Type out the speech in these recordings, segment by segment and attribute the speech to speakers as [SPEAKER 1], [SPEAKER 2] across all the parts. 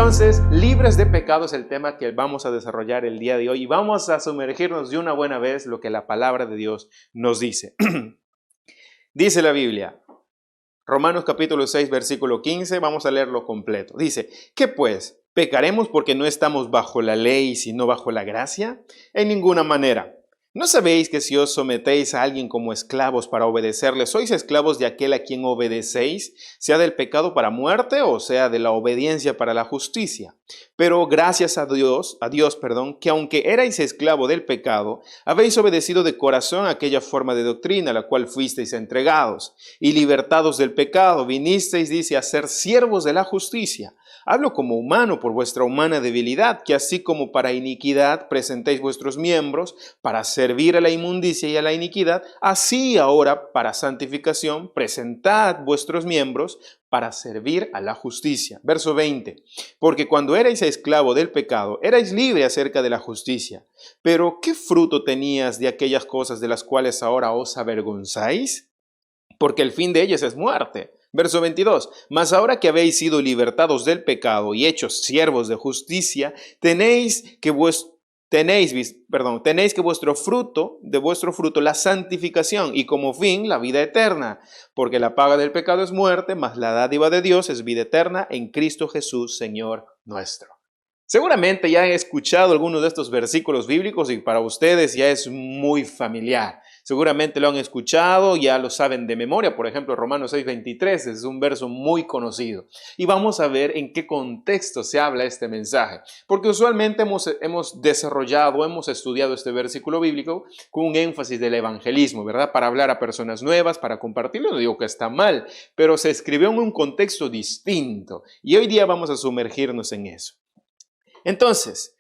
[SPEAKER 1] Entonces, libres de pecado es el tema que vamos a desarrollar el día de hoy y vamos a sumergirnos de una buena vez lo que la palabra de Dios nos dice. Dice la Biblia, Romanos capítulo 6, versículo 15, vamos a leerlo completo. Dice, ¿qué pues? ¿Pecaremos porque no estamos bajo la ley, sino bajo la gracia? En ninguna manera. ¿No sabéis que si os sometéis a alguien como esclavos para obedecerle, sois esclavos de aquel a quien obedecéis, sea del pecado para muerte o sea de la obediencia para la justicia? Pero gracias a Dios, que aunque erais esclavo del pecado, habéis obedecido de corazón aquella forma de doctrina a la cual fuisteis entregados, y libertados del pecado, vinisteis, dice, a ser siervos de la justicia. Hablo como humano por vuestra humana debilidad, que así como para iniquidad presentéis vuestros miembros para servir a la inmundicia y a la iniquidad, así ahora para santificación presentad vuestros miembros para servir a la justicia. Verso 20. Porque cuando erais esclavo del pecado, erais libre acerca de la justicia. Pero ¿qué fruto tenías de aquellas cosas de las cuales ahora os avergonzáis? Porque el fin de ellas es muerte. Verso 22, mas ahora que habéis sido libertados del pecado y hechos siervos de justicia, tenéis que vuestro fruto, la santificación y como fin la vida eterna, porque la paga del pecado es muerte, mas la dádiva de Dios es vida eterna en Cristo Jesús, Señor nuestro. Seguramente ya han escuchado algunos de estos versículos bíblicos y para ustedes ya es muy familiar. Seguramente lo han escuchado, ya lo saben de memoria. Por ejemplo, Romanos 6:23 es un verso muy conocido. Y vamos a ver en qué contexto se habla este mensaje. Porque usualmente hemos desarrollado, hemos estudiado este versículo bíblico con un énfasis del evangelismo, ¿verdad? Para hablar a personas nuevas, para compartirlo. No digo que está mal, pero se escribió en un contexto distinto. Y hoy día vamos a sumergirnos en eso. Entonces,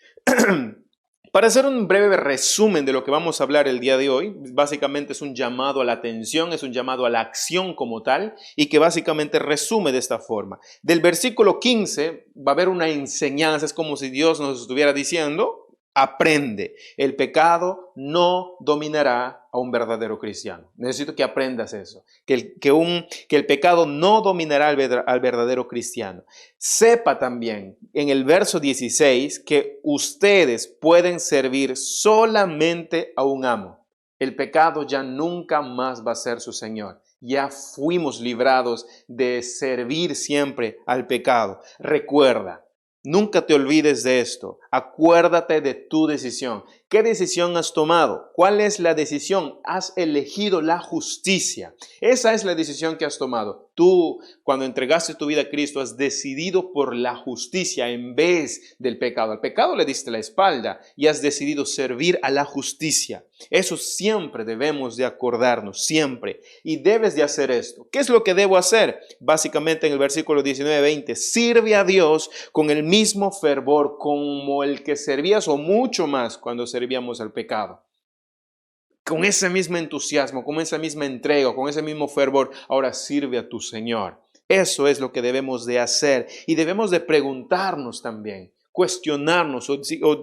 [SPEAKER 1] para hacer un breve resumen de lo que vamos a hablar el día de hoy, básicamente es un llamado a la atención, es un llamado a la acción como tal, y que básicamente resume de esta forma. Del versículo 15 va a haber una enseñanza, es como si Dios nos estuviera diciendo, aprende, el pecado no dominará a un verdadero cristiano. Necesito que aprendas eso, que el pecado no dominará al verdadero cristiano. Sepa también en el verso 16 que ustedes pueden servir solamente a un amo. El pecado ya nunca más va a ser su señor. Ya fuimos librados de servir siempre al pecado. Recuerda. Nunca te olvides de esto. Acuérdate de tu decisión. ¿Qué decisión has tomado? ¿Cuál es la decisión? Has elegido la justicia. Esa es la decisión que has tomado. Tú, cuando entregaste tu vida a Cristo, has decidido por la justicia en vez del pecado. Al pecado le diste la espalda y has decidido servir a la justicia. Eso siempre debemos de acordarnos, siempre. Y debes de hacer esto. ¿Qué es lo que debo hacer? Básicamente en el versículo 19-20, sirve a Dios con el mismo fervor como el que servías o mucho más cuando servíamos al pecado. Con ese mismo entusiasmo, con esa misma entrega, con ese mismo fervor, ahora sirve a tu Señor. Eso es lo que debemos de hacer y debemos de preguntarnos también, cuestionarnos o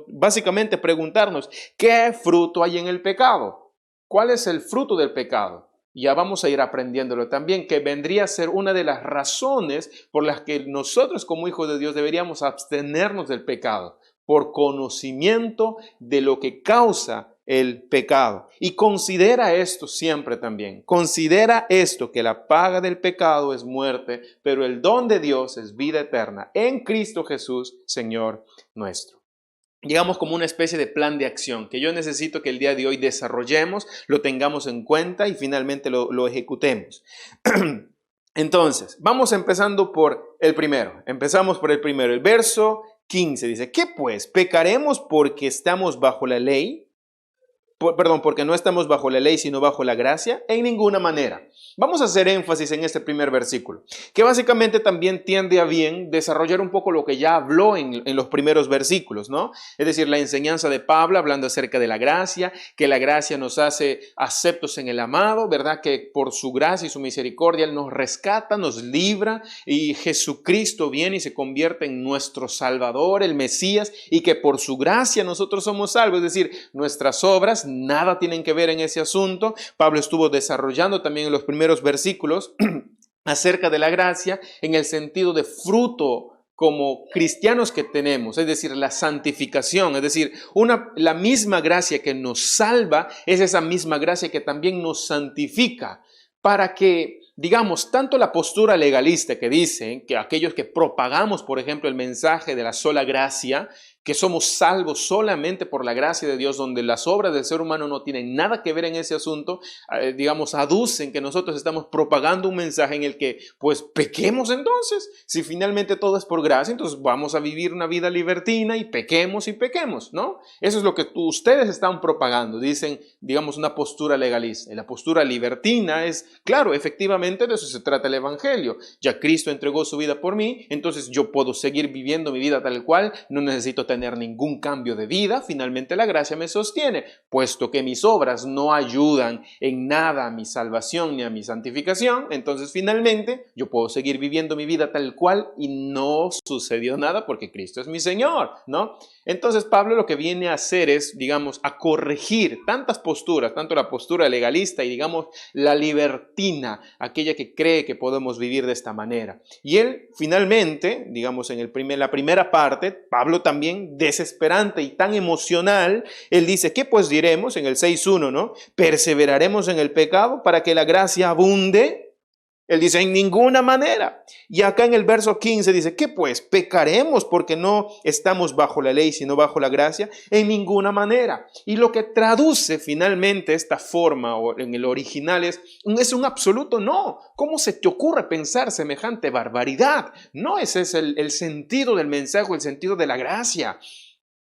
[SPEAKER 1] básicamente preguntarnos, ¿qué fruto hay en el pecado? ¿Cuál es el fruto del pecado? Ya vamos a ir aprendiéndolo también, que vendría a ser una de las razones por las que nosotros como hijos de Dios deberíamos abstenernos del pecado, por conocimiento de lo que causa el pecado. Y considera esto siempre también. Considera esto, que la paga del pecado es muerte, pero el don de Dios es vida eterna en Cristo Jesús, Señor nuestro. Llegamos como una especie de plan de acción que yo necesito que el día de hoy desarrollemos, lo tengamos en cuenta y finalmente lo ejecutemos. Entonces, vamos empezando por el primero. Empezamos por el primero. El verso 15 dice, ¿qué pues? ¿Pecaremos porque estamos bajo la ley? Porque no estamos bajo la ley, sino bajo la gracia, en ninguna manera. Vamos a hacer énfasis en este primer versículo, que básicamente también tiende a bien desarrollar un poco lo que ya habló en los primeros versículos, ¿no? Es decir, la enseñanza de Pablo hablando acerca de la gracia, que la gracia nos hace aceptos en el amado, ¿verdad? Que por su gracia y su misericordia Él nos rescata, nos libra y Jesucristo viene y se convierte en nuestro Salvador, el Mesías, y que por su gracia nosotros somos salvos, es decir, nuestras obras nada tienen que ver en ese asunto. Pablo estuvo desarrollando también en los primeros versículos acerca de la gracia en el sentido de fruto como cristianos que tenemos, es decir, la santificación, es decir, la misma gracia que nos salva es esa misma gracia que también nos santifica, para que, digamos, tanto la postura legalista que dice que aquellos que propagamos, por ejemplo, el mensaje de la sola gracia, que somos salvos solamente por la gracia de Dios, donde las obras del ser humano no tienen nada que ver en ese asunto, digamos, aducen que nosotros estamos propagando un mensaje en el que, pues, pequemos entonces. Si finalmente todo es por gracia, entonces vamos a vivir una vida libertina y pequemos, ¿no? Eso es lo que ustedes están propagando, dicen, digamos, una postura legalista. Y la postura libertina es, claro, efectivamente de eso se trata el Evangelio. Ya Cristo entregó su vida por mí, entonces yo puedo seguir viviendo mi vida tal cual, no necesito tener ningún cambio de vida, finalmente la gracia me sostiene, puesto que mis obras no ayudan en nada a mi salvación ni a mi santificación, entonces finalmente yo puedo seguir viviendo mi vida tal cual y no sucedió nada porque Cristo es mi Señor, ¿no? Entonces Pablo lo que viene a hacer es, digamos, a corregir tantas posturas, tanto la postura legalista y, digamos, la libertina, aquella que cree que podemos vivir de esta manera. Y él finalmente, digamos, en la primera parte, Pablo también desesperante y tan emocional, él dice, ¿qué pues diremos? En el 6.1, ¿no? ¿Perseveraremos en el pecado para que la gracia abunde? Él dice, en ninguna manera. Y acá en el verso 15 dice, ¿qué pues? ¿Pecaremos porque no estamos bajo la ley, sino bajo la gracia? En ninguna manera. Y lo que traduce finalmente esta forma, o en el original, es un absoluto no. ¿Cómo se te ocurre pensar semejante barbaridad? No, ese es el sentido del mensaje, el sentido de la gracia.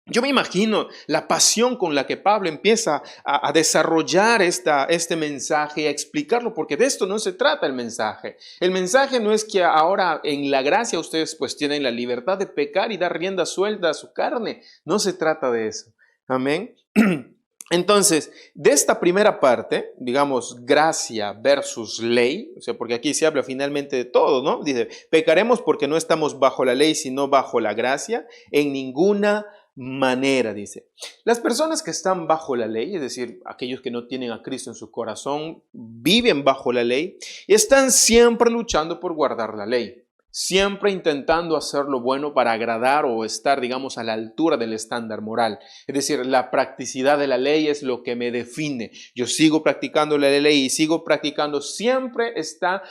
[SPEAKER 1] Yo me imagino la pasión con la que Pablo empieza a desarrollar este mensaje, a explicarlo, porque de esto no se trata el mensaje. El mensaje no es que ahora en la gracia ustedes pues tienen la libertad de pecar y dar rienda suelta a su carne. No se trata de eso. Amén. Entonces, de esta primera parte, digamos, gracia versus ley, o sea, porque aquí se habla finalmente de todo, ¿no? Dice, pecaremos porque no estamos bajo la ley, sino bajo la gracia, en ninguna manera, dice. Las personas que están bajo la ley, es decir, aquellos que no tienen a Cristo en su corazón, viven bajo la ley y están siempre luchando por guardar la ley. Siempre intentando hacer lo bueno para agradar o estar, digamos, a la altura del estándar moral. Es decir, la practicidad de la ley es lo que me define. Yo sigo practicando la ley y sigo practicando. Siempre está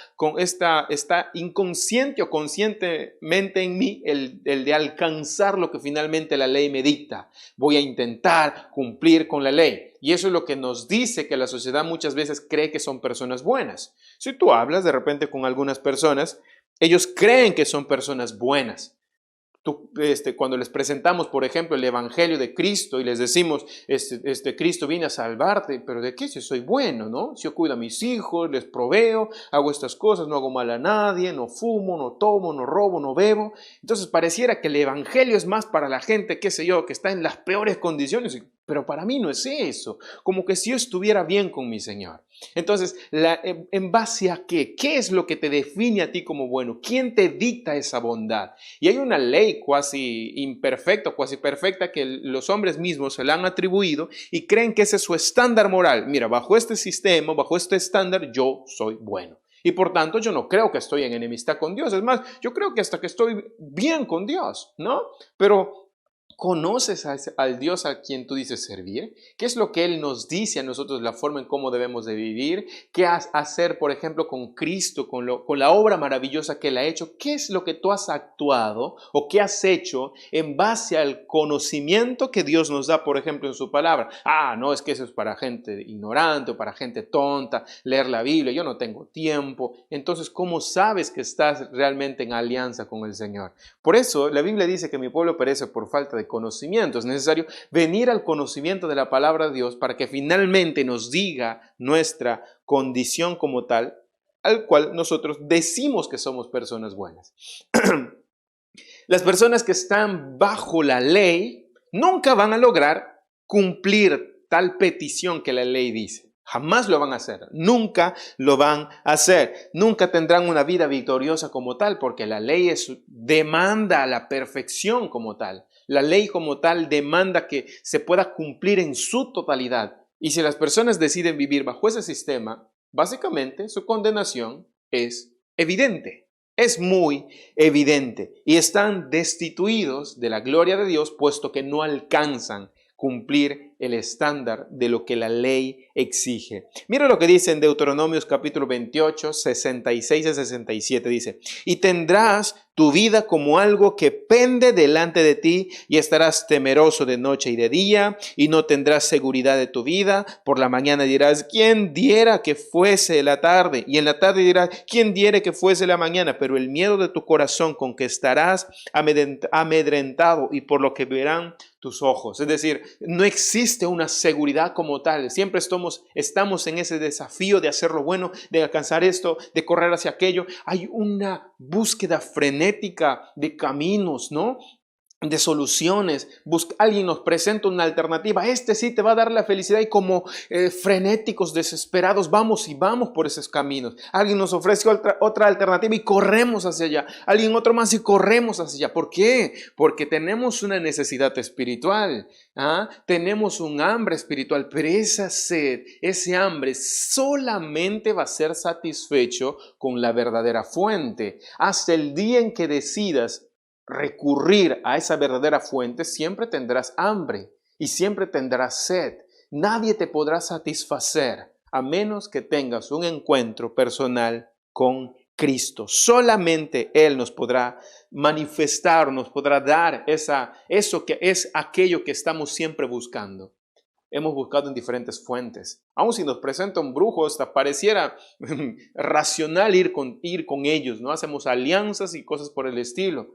[SPEAKER 1] inconsciente o conscientemente en mí el de alcanzar lo que finalmente la ley me dicta. Voy a intentar cumplir con la ley. Y eso es lo que nos dice que la sociedad muchas veces cree que son personas buenas. Si tú hablas de repente con algunas personas, ellos creen que son personas buenas. Cuando les presentamos, por ejemplo, el Evangelio de Cristo y les decimos, Cristo viene a salvarte, pero ¿de qué? Si soy bueno, ¿no? Si yo cuido a mis hijos, les proveo, hago estas cosas, no hago mal a nadie, no fumo, no tomo, no robo, no bebo. Entonces pareciera que el Evangelio es más para la gente, qué sé yo, que está en las peores condiciones, pero para mí no es eso. Como que si yo estuviera bien con mi Señor. Entonces, ¿en base a qué? ¿Qué es lo que te define a ti como bueno? ¿Quién te dicta esa bondad? Y hay una ley cuasi imperfecta, cuasi perfecta que los hombres mismos se la han atribuido y creen que ese es su estándar moral. Mira, bajo este sistema, bajo este estándar, yo soy bueno. Y por tanto, yo no creo que estoy en enemistad con Dios. Es más, yo creo que hasta que estoy bien con Dios, ¿no? Pero ¿conoces al Dios a quien tú dices servir? ¿Qué es lo que Él nos dice a nosotros, la forma en cómo debemos de vivir? ¿Qué hacer, por ejemplo, con Cristo, con la obra maravillosa que Él ha hecho? ¿Qué es lo que tú has actuado o qué has hecho en base al conocimiento que Dios nos da, por ejemplo, en su palabra? Ah, no, es que eso es para gente ignorante o para gente tonta, leer la Biblia, yo no tengo tiempo. Entonces, ¿cómo sabes que estás realmente en alianza con el Señor? Por eso, la Biblia dice que mi pueblo perece por falta de conocimiento. Es necesario venir al conocimiento de la palabra de Dios para que finalmente nos diga nuestra condición como tal, al cual nosotros decimos que somos personas buenas. Las personas que están bajo la ley nunca van a lograr cumplir tal petición que la ley dice. Jamás lo van a hacer, nunca lo van a hacer, nunca tendrán una vida victoriosa como tal, porque la ley demanda la perfección como tal. La ley como tal demanda que se pueda cumplir en su totalidad. Y si las personas deciden vivir bajo ese sistema, básicamente su condenación es evidente. Es muy evidente y están destituidos de la gloria de Dios, puesto que no alcanzan cumplir el estándar de lo que la ley exige. Mira lo que dice en Deuteronomios capítulo 28, 66 a 67. Dice: y tendrás tu vida como algo que pende delante de ti, y estarás temeroso de noche y de día, y no tendrás seguridad de tu vida. Por la mañana dirás: ¿quién diera que fuese la tarde? Y en la tarde dirás: ¿quién diera que fuese la mañana? Pero el miedo de tu corazón con que estarás amedrentado, y por lo que verán tus ojos. Es decir, no existe una seguridad como tal. Siempre estamos en ese desafío de hacer lo bueno, de alcanzar esto, de correr hacia aquello. Hay una búsqueda frenética de caminos, ¿no? De soluciones. Alguien nos presenta una alternativa. Este sí te va a dar la felicidad, y como frenéticos, desesperados, vamos por esos caminos. Alguien nos ofrece otra alternativa y corremos hacia allá. Alguien otro más y corremos hacia allá. ¿Por qué? Porque tenemos una necesidad espiritual. Tenemos un hambre espiritual, pero esa sed, ese hambre solamente va a ser satisfecho con la verdadera fuente. Hasta el día en que decidas recurrir a esa verdadera fuente, siempre tendrás hambre y siempre tendrás sed. Nadie te podrá satisfacer a menos que tengas un encuentro personal con Cristo. Solamente Él nos podrá manifestar, nos podrá dar eso que es aquello que estamos siempre buscando. Hemos buscado en diferentes fuentes. Aun si nos presenta un brujo, hasta pareciera racional ir con ellos, ¿no? Hacemos alianzas y cosas por el estilo.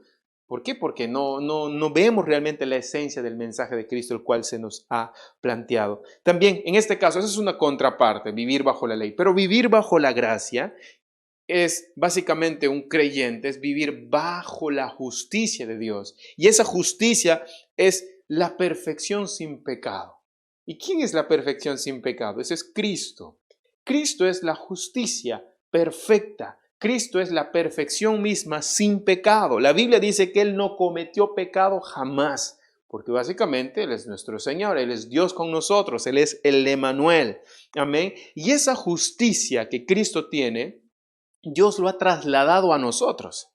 [SPEAKER 1] ¿Por qué? Porque no vemos realmente la esencia del mensaje de Cristo, el cual se nos ha planteado. También, en este caso, esa es una contraparte, vivir bajo la ley. Pero vivir bajo la gracia es básicamente un creyente, es vivir bajo la justicia de Dios. Y esa justicia es la perfección sin pecado. ¿Y quién es la perfección sin pecado? Ese es Cristo. Cristo es la justicia perfecta. Cristo es la perfección misma sin pecado. La Biblia dice que Él no cometió pecado jamás, porque básicamente Él es nuestro Señor, Él es Dios con nosotros, Él es el Emmanuel. Amén. Y esa justicia que Cristo tiene, Dios lo ha trasladado a nosotros.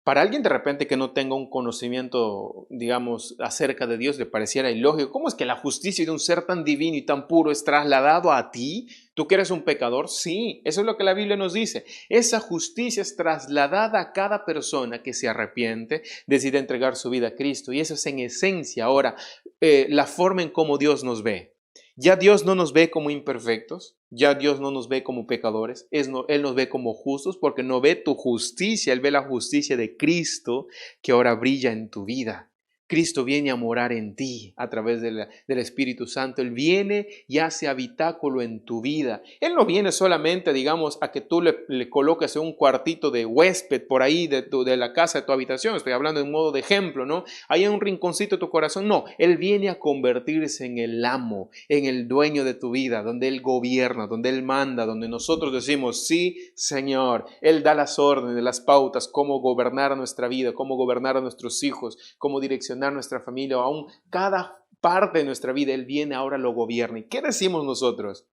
[SPEAKER 1] Para alguien de repente que no tenga un conocimiento, digamos, acerca de Dios, le pareciera ilógico. ¿Cómo es que la justicia de un ser tan divino y tan puro es trasladado a ti? ¿Tú que eres un pecador? Sí, eso es lo que la Biblia nos dice. Esa justicia es trasladada a cada persona que se arrepiente, decide entregar su vida a Cristo. Y eso es en esencia ahora la forma en cómo Dios nos ve. Ya Dios no nos ve como imperfectos, ya Dios no nos ve como pecadores, Él nos ve como justos, porque no ve tu justicia, Él ve la justicia de Cristo que ahora brilla en tu vida. Cristo viene a morar en ti a través del Espíritu Santo. Él viene y hace habitáculo en tu vida. Él no viene solamente, digamos, a que tú le coloques un cuartito de huésped por ahí de la casa de tu habitación. Estoy hablando en modo de ejemplo, ¿no? Ahí en un rinconcito de tu corazón. No, Él viene a convertirse en el amo, en el dueño de tu vida, donde Él gobierna, donde Él manda, donde nosotros decimos: sí, Señor. Él da las órdenes, las pautas, cómo gobernar nuestra vida, cómo gobernar a nuestros hijos, cómo direccionar nuestra familia, o aún cada parte de nuestra vida. Él viene, ahora lo gobierna. ¿Y qué decimos nosotros?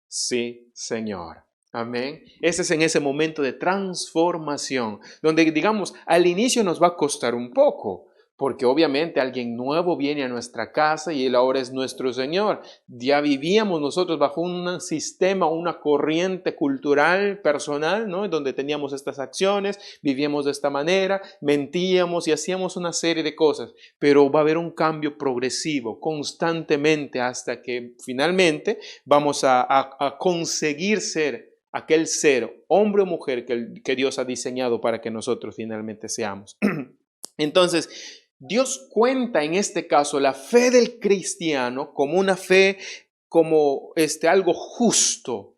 [SPEAKER 1] Sí, Señor. Amén. Ese es en ese momento de transformación, donde, digamos, al inicio nos va a costar un poco, porque obviamente alguien nuevo viene a nuestra casa y Él ahora es nuestro Señor. Ya vivíamos nosotros bajo un sistema, una corriente cultural, personal, ¿no? Donde teníamos estas acciones, vivíamos de esta manera, mentíamos y hacíamos una serie de cosas. Pero va a haber un cambio progresivo, constantemente, hasta que finalmente vamos a conseguir ser aquel ser, hombre o mujer, que Dios ha diseñado para que nosotros finalmente seamos. Entonces, Dios cuenta en este caso la fe del cristiano como una fe, como algo justo.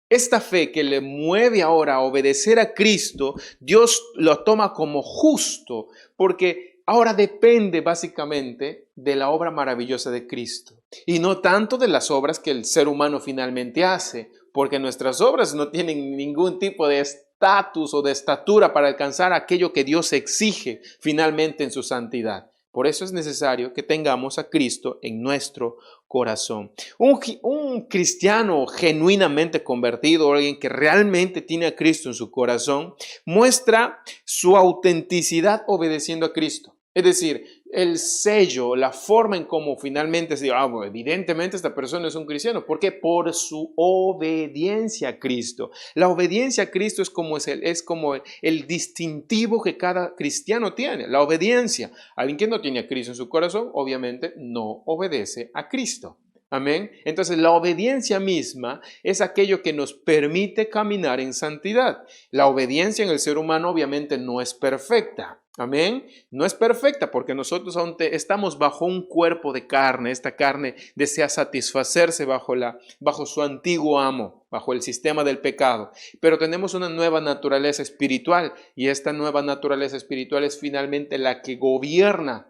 [SPEAKER 1] Esta fe que le mueve ahora a obedecer a Cristo, Dios lo toma como justo, porque ahora depende básicamente de la obra maravillosa de Cristo y no tanto de las obras que el ser humano finalmente hace, porque nuestras obras no tienen ningún tipo de estatus o de estatura para alcanzar aquello que Dios exige finalmente en su santidad. Por eso es necesario que tengamos a Cristo en nuestro corazón. Un cristiano genuinamente convertido, alguien que realmente tiene a Cristo en su corazón, muestra su autenticidad obedeciendo a Cristo. Es decir, el sello, la forma en cómo finalmente se dice, bueno, evidentemente esta persona es un cristiano. ¿Por qué? Por su obediencia a Cristo. La obediencia a Cristo es como el distintivo que cada cristiano tiene. La obediencia. Alguien que no tiene a Cristo en su corazón, obviamente no obedece a Cristo. Amén. Entonces, la obediencia misma es aquello que nos permite caminar en santidad. La obediencia en el ser humano obviamente no es perfecta. Amén. No es perfecta porque nosotros aún estamos bajo un cuerpo de carne. Esta carne desea satisfacerse bajo su antiguo amo, bajo el sistema del pecado. Pero tenemos una nueva naturaleza espiritual y esta nueva naturaleza espiritual es finalmente la que gobierna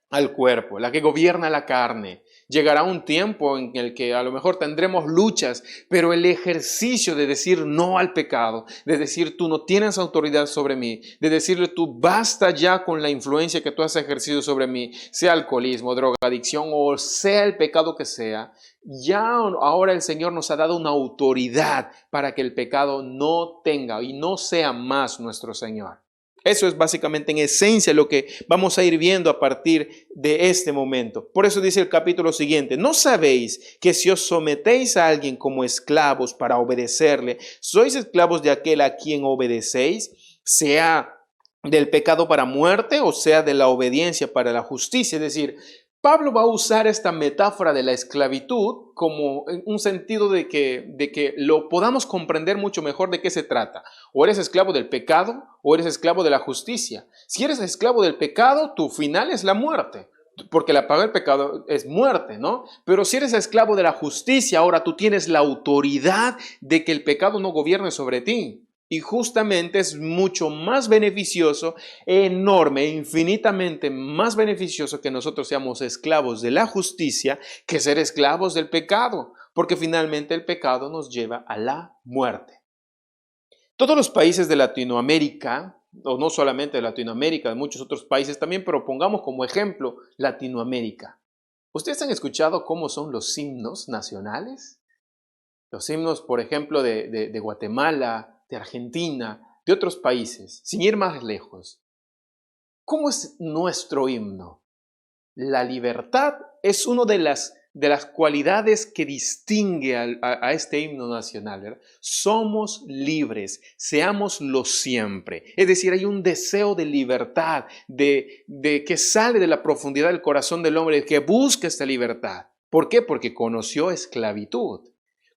[SPEAKER 1] al cuerpo, la que gobierna la carne. Llegará un tiempo en el que a lo mejor tendremos luchas, pero el ejercicio de decir no al pecado, de decir tú no tienes autoridad sobre mí, de decirle tú basta ya con la influencia que tú has ejercido sobre mí, sea alcoholismo, drogadicción o sea el pecado que sea, ya ahora el Señor nos ha dado una autoridad para que el pecado no tenga y no sea más nuestro Señor. Eso es básicamente en esencia lo que vamos a ir viendo a partir de este momento. Por eso dice el capítulo siguiente, ¿no sabéis que si os sometéis a alguien como esclavos para obedecerle, sois esclavos de aquel a quien obedecéis, sea del pecado para muerte o sea de la obediencia para la justicia? Es decir, Pablo va a usar esta metáfora de la esclavitud como en un sentido de que lo podamos comprender mucho mejor de qué se trata. O eres esclavo del pecado o eres esclavo de la justicia. Si eres esclavo del pecado, tu final es la muerte, porque la paga del pecado es muerte, ¿no? Pero si eres esclavo de la justicia, ahora tú tienes la autoridad de que el pecado no gobierne sobre ti. Y justamente es mucho más beneficioso, enorme, infinitamente más beneficioso que nosotros seamos esclavos de la justicia que ser esclavos del pecado, porque finalmente el pecado nos lleva a la muerte. Todos los países de Latinoamérica, o no solamente de Latinoamérica, de muchos otros países también, pero pongamos como ejemplo Latinoamérica. ¿Ustedes han escuchado cómo son los himnos nacionales? Los himnos, por ejemplo, de Guatemala, de Argentina, de otros países, sin ir más lejos. ¿Cómo es nuestro himno? La libertad es una de las cualidades que distingue a este himno nacional, ¿verdad? Somos libres, seámoslo siempre. Es decir, hay un deseo de libertad, de que sale de la profundidad del corazón del hombre, que busca esta libertad. ¿Por qué? Porque conoció esclavitud.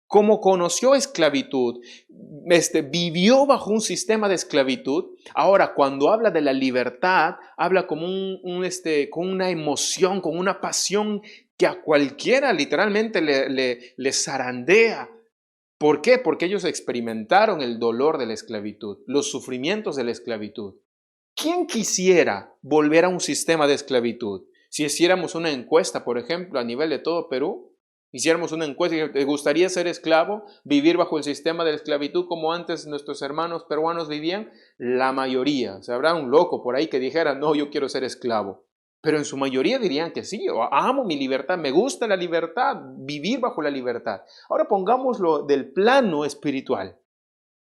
[SPEAKER 1] Como conoció esclavitud, vivió bajo un sistema de esclavitud. Ahora, cuando habla de la libertad, habla como con una emoción, con una pasión que a cualquiera literalmente le zarandea. ¿Por qué? Porque ellos experimentaron el dolor de la esclavitud, los sufrimientos de la esclavitud. ¿Quién quisiera volver a un sistema de esclavitud? Si hiciéramos una encuesta, por ejemplo, a nivel de todo Perú, hiciéramos una encuesta y ¿te gustaría ser esclavo, vivir bajo el sistema de la esclavitud como antes nuestros hermanos peruanos vivían? La mayoría. O sea, habrá un loco por ahí que dijera, no, yo quiero ser esclavo. Pero en su mayoría dirían que sí, amo mi libertad, me gusta la libertad, vivir bajo la libertad. Ahora pongámoslo del plano espiritual.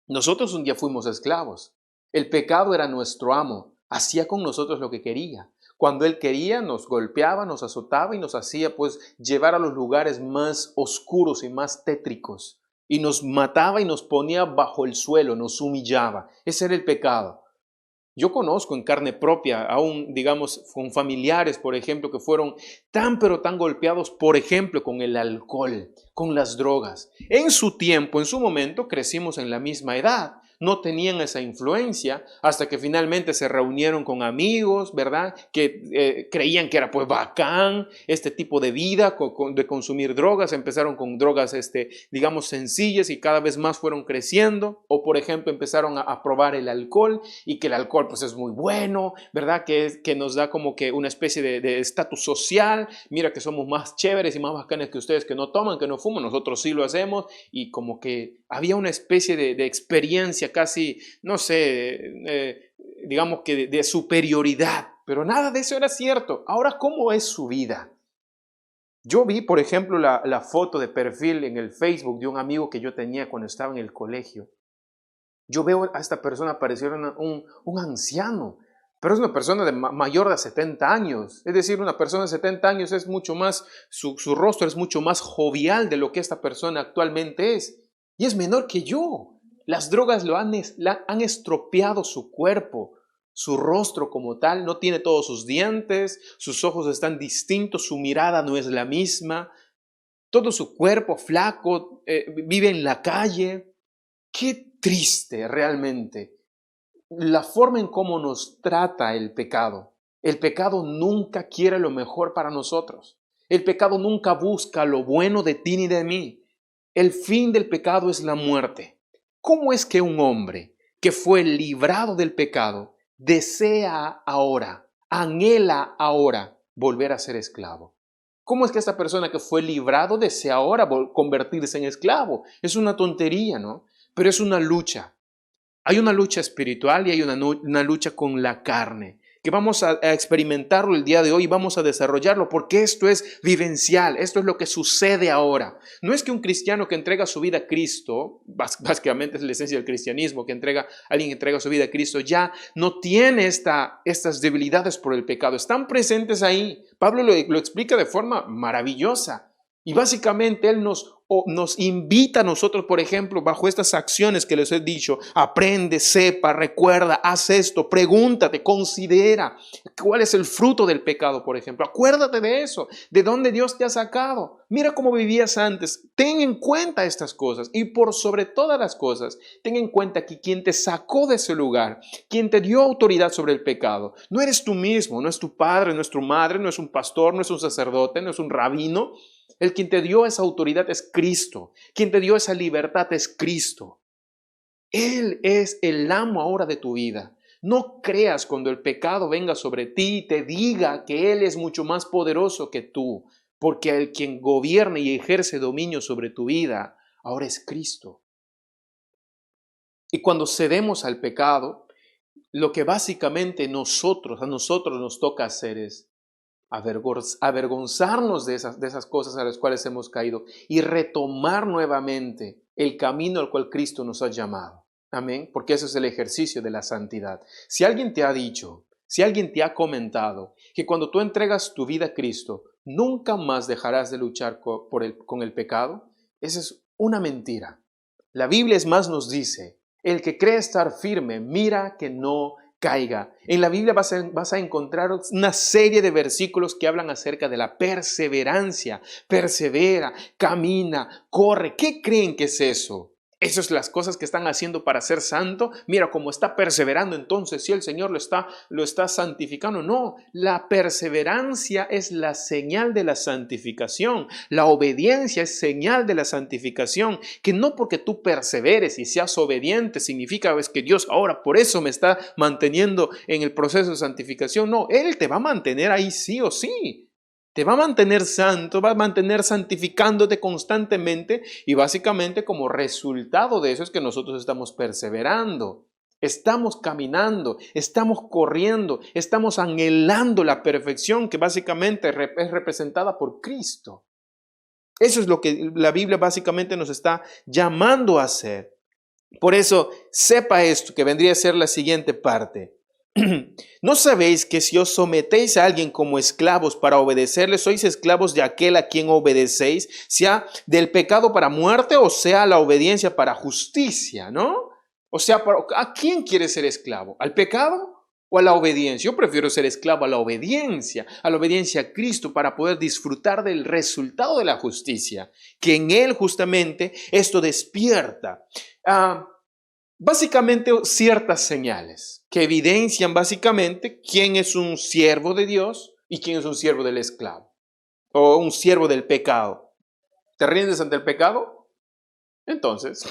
[SPEAKER 1] Nosotros un día fuimos esclavos. El pecado era nuestro amo, hacía con nosotros lo que quería. Cuando él quería, nos golpeaba, nos azotaba y nos hacía pues llevar a los lugares más oscuros y más tétricos. Y nos mataba y nos ponía bajo el suelo, nos humillaba. Ese era el pecado. Yo conozco en carne propia, aún digamos con familiares, por ejemplo, que fueron tan pero tan golpeados, por ejemplo, con el alcohol, con las drogas. En su tiempo, en su momento, crecimos en la misma edad. No tenían esa influencia hasta que finalmente se reunieron con amigos, ¿verdad? Que creían que era pues bacán este tipo de vida, de consumir drogas. Empezaron con drogas, digamos, sencillas y cada vez más fueron creciendo. O, por ejemplo, empezaron a probar el alcohol y que el alcohol pues es muy bueno, ¿verdad? Que nos da como que una especie de estatus social. Mira que somos más chéveres y más bacanes que ustedes que no toman, que no fuman. Nosotros sí lo hacemos y como que había una especie de experiencia casi, no sé, digamos que de superioridad pero nada de eso era cierto. Ahora, ¿cómo es su vida? Yo vi, por ejemplo, la foto de perfil en el Facebook de un amigo que yo tenía cuando estaba en el colegio. Yo veo a esta persona parecer un anciano, pero es una persona mayor de 70 años. Es decir, una persona de 70 años es mucho más, su rostro es mucho más jovial de lo que esta persona actualmente es. Y es menor que yo. Las drogas han estropeado su cuerpo, su rostro como tal. No tiene todos sus dientes, sus ojos están distintos, su mirada no es la misma. Todo su cuerpo flaco, vive en la calle. Qué triste realmente la forma en cómo nos trata el pecado. El pecado nunca quiere lo mejor para nosotros. El pecado nunca busca lo bueno de ti ni de mí. El fin del pecado es la muerte. ¿Cómo es que un hombre que fue librado del pecado desea ahora, anhela ahora volver a ser esclavo? ¿Cómo es que esta persona que fue librado desea ahora convertirse en esclavo? Es una tontería, ¿no? Pero es una lucha. Hay una lucha espiritual y hay una lucha con la carne, que vamos a experimentarlo el día de hoy y vamos a desarrollarlo, porque esto es vivencial, esto es lo que sucede ahora. No es que un cristiano que entrega su vida a Cristo, básicamente es la esencia del cristianismo, alguien que entrega su vida a Cristo, ya no tiene estas debilidades por el pecado, están presentes ahí. Pablo lo explica de forma maravillosa. Y básicamente Él nos invita a nosotros, por ejemplo, bajo estas acciones que les he dicho: aprende, sepa, recuerda, haz esto, pregúntate, considera cuál es el fruto del pecado, por ejemplo. Acuérdate de eso, de dónde Dios te ha sacado. Mira cómo vivías antes. Ten en cuenta estas cosas y por sobre todas las cosas, ten en cuenta que quien te sacó de ese lugar, quien te dio autoridad sobre el pecado, no eres tú mismo, no es tu padre, no es tu madre, no es un pastor, no es un sacerdote, no es un rabino. El quien te dio esa autoridad es Cristo. Quien te dio esa libertad es Cristo. Él es el amo ahora de tu vida. No creas cuando el pecado venga sobre ti y te diga que Él es mucho más poderoso que tú, porque el quien gobierna y ejerce dominio sobre tu vida ahora es Cristo. Y cuando cedemos al pecado, lo que básicamente a nosotros nos toca hacer es avergonzarnos de esas cosas a las cuales hemos caído y retomar nuevamente el camino al cual Cristo nos ha llamado. Amén, porque eso es el ejercicio de la santidad. Si alguien te ha dicho, si alguien te ha comentado que cuando tú entregas tu vida a Cristo, nunca más dejarás de luchar con el pecado, esa es una mentira. La Biblia es más nos dice: el que cree estar firme, mira que no caiga. En la Biblia vas a encontrar una serie de versículos que hablan acerca de la perseverancia. Persevera, camina, corre. ¿Qué creen que es eso? ¿Esas son las cosas que están haciendo para ser santo? Mira cómo está perseverando, entonces si el Señor lo está santificando. No, la perseverancia es la señal de la santificación. La obediencia es señal de la santificación. Que no porque tú perseveres y seas obediente significa que Dios ahora por eso me está manteniendo en el proceso de santificación. No, Él te va a mantener ahí sí o sí. Te va a mantener santo, va a mantener santificándote constantemente y básicamente como resultado de eso es que nosotros estamos perseverando, estamos caminando, estamos corriendo, estamos anhelando la perfección que básicamente es representada por Cristo. Eso es lo que la Biblia básicamente nos está llamando a hacer. Por eso, sepa esto, que vendría a ser la siguiente parte. ¿No sabéis que si os sometéis a alguien como esclavos para obedecerle, sois esclavos de aquel a quien obedecéis, sea del pecado para muerte o sea la obediencia para justicia, ¿no? O sea, ¿a quién quieres ser esclavo? ¿Al pecado o a la obediencia? Yo prefiero ser esclavo a la obediencia a Cristo para poder disfrutar del resultado de la justicia, que en Él justamente esto despierta. Básicamente ciertas señales que evidencian básicamente quién es un siervo de Dios y quién es un siervo del esclavo o un siervo del pecado. ¿Te rindes ante el pecado? Entonces,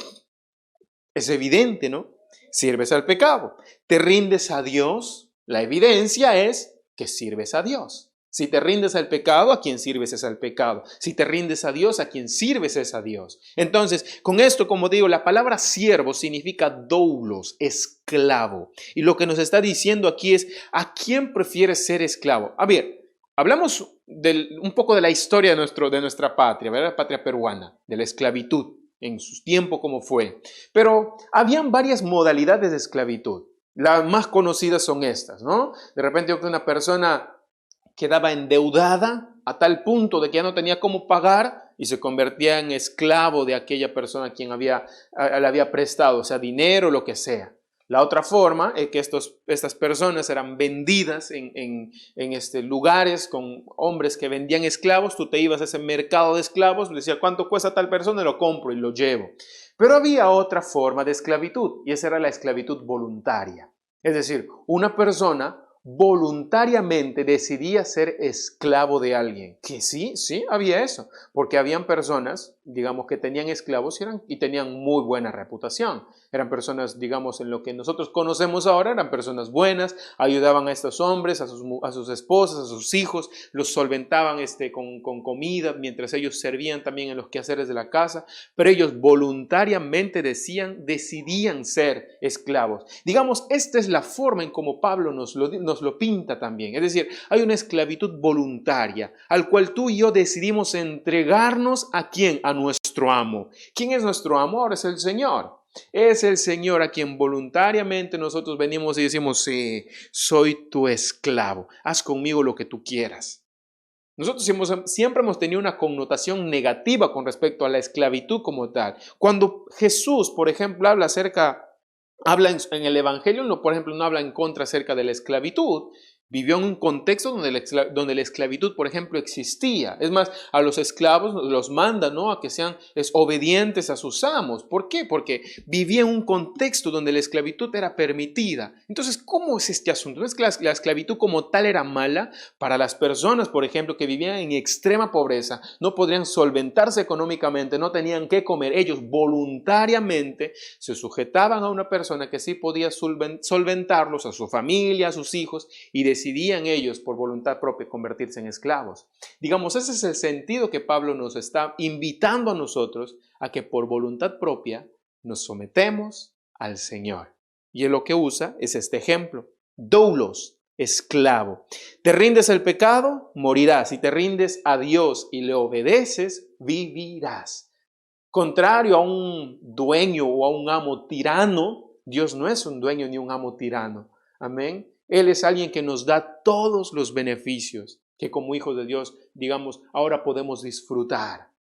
[SPEAKER 1] es evidente, ¿no? Sirves al pecado. ¿Te rindes a Dios? La evidencia es que sirves a Dios. Si te rindes al pecado, a quien sirves es al pecado. Si te rindes a Dios, a quien sirves es a Dios. Entonces, con esto, como digo, la palabra siervo significa doulos, esclavo. Y lo que nos está diciendo aquí es, ¿a quién prefieres ser esclavo? A ver, hablamos un poco de la historia de nuestra patria, ¿verdad? La patria peruana, de la esclavitud, en su tiempo como fue. Pero habían varias modalidades de esclavitud. Las más conocidas son estas, ¿no? De repente una persona quedaba endeudada a tal punto de que ya no tenía cómo pagar y se convertía en esclavo de aquella persona a quien le había prestado, o sea, dinero, lo que sea. La otra forma es que estas personas eran vendidas en lugares con hombres que vendían esclavos. Tú te ibas a ese mercado de esclavos, le decías, ¿cuánto cuesta tal persona? Lo compro y lo llevo. Pero había otra forma de esclavitud y esa era la esclavitud voluntaria. Es decir, una persona voluntariamente decidía ser esclavo de alguien. Que sí, había eso, porque habían personas, digamos, que tenían esclavos y tenían muy buena reputación. Eran personas, digamos, en lo que nosotros conocemos ahora, eran personas buenas, ayudaban a estos hombres, a sus esposas, a sus hijos, los solventaban con comida, mientras ellos servían también en los quehaceres de la casa, pero ellos voluntariamente decidían ser esclavos. Digamos, esta es la forma en como Pablo nos lo pinta también. Es decir, hay una esclavitud voluntaria al cual tú y yo decidimos entregarnos ¿a quién? A nuestro amo. ¿Quién es nuestro amo? Ahora es el Señor. Es el Señor a quien voluntariamente nosotros venimos y decimos, sí, soy tu esclavo, haz conmigo lo que tú quieras. Nosotros siempre hemos tenido una connotación negativa con respecto a la esclavitud como tal. Cuando Jesús, por ejemplo, habla en el Evangelio, por ejemplo, no habla en contra acerca de la esclavitud. Vivió en un contexto donde la esclavitud, por ejemplo, existía. Es más, a los esclavos los manda, ¿no?, a que sean obedientes a sus amos. ¿Por qué? Porque vivía en un contexto donde la esclavitud era permitida. Entonces, ¿cómo es este asunto? ¿No es que la esclavitud como tal era mala para las personas, por ejemplo, que vivían en extrema pobreza? No podrían solventarse económicamente, no tenían qué comer. Ellos voluntariamente se sujetaban a una persona que sí podía solventarlos, a su familia, a sus hijos, y decidían ellos por voluntad propia convertirse en esclavos. Digamos, ese es el sentido que Pablo nos está invitando a nosotros a que por voluntad propia nos sometemos al Señor. Y él lo que usa es este ejemplo. Doulos, esclavo. Te rindes al pecado, morirás. Si te rindes a Dios y le obedeces, vivirás. Contrario a un dueño o a un amo tirano, Dios no es un dueño ni un amo tirano. Amén. Él es alguien que nos da todos los beneficios que como hijos de Dios, digamos, ahora podemos disfrutar.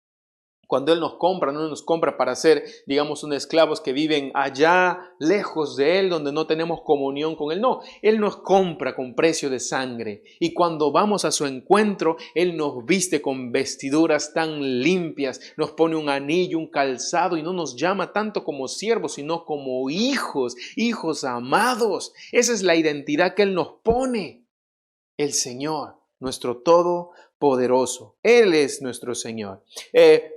[SPEAKER 1] Cuando Él nos compra, no nos compra para ser, digamos, unos esclavos que viven allá, lejos de Él, donde no tenemos comunión con Él. No, Él nos compra con precio de sangre. Y cuando vamos a su encuentro, Él nos viste con vestiduras tan limpias, nos pone un anillo, un calzado, y no nos llama tanto como siervos, sino como hijos, hijos amados. Esa es la identidad que Él nos pone. El Señor, nuestro Todopoderoso. Él es nuestro Señor.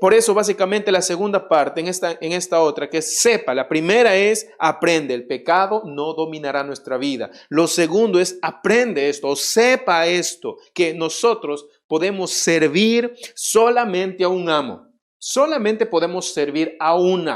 [SPEAKER 1] Por eso, básicamente, la segunda parte en esta otra, que es sepa. La primera es aprende. El pecado no dominará nuestra vida. Lo segundo es aprende esto, o sepa esto, que nosotros podemos servir solamente a un amo. Solamente podemos servir a un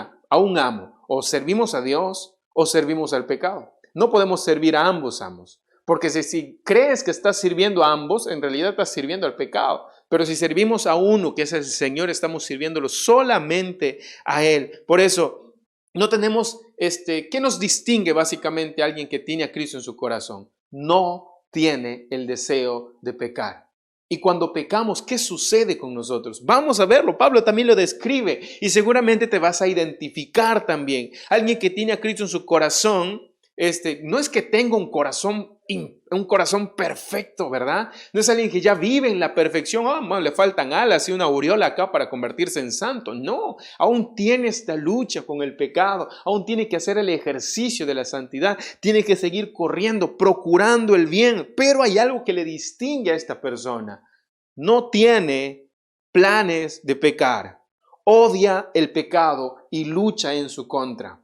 [SPEAKER 1] amo. O servimos a Dios o servimos al pecado. No podemos servir a ambos amos. Porque si crees que estás sirviendo a ambos, en realidad estás sirviendo al pecado. Pero si servimos a uno, que es el Señor, estamos sirviéndolo solamente a Él. Por eso, no tenemos, ¿qué nos distingue básicamente a alguien que tiene a Cristo en su corazón? No tiene el deseo de pecar. Y cuando pecamos, ¿qué sucede con nosotros? Vamos a verlo. Pablo también lo describe y seguramente te vas a identificar también. Alguien que tiene a Cristo en su corazón, no es que tenga un corazón perfecto, ¿verdad? No es alguien que ya vive en la perfección. Le faltan alas y una aureola acá para convertirse en santo. No, aún tiene esta lucha con el pecado, aún tiene que hacer el ejercicio de la santidad, tiene que seguir corriendo, procurando el bien, pero hay algo que le distingue a esta persona. No tiene planes de pecar, odia el pecado y lucha en su contra.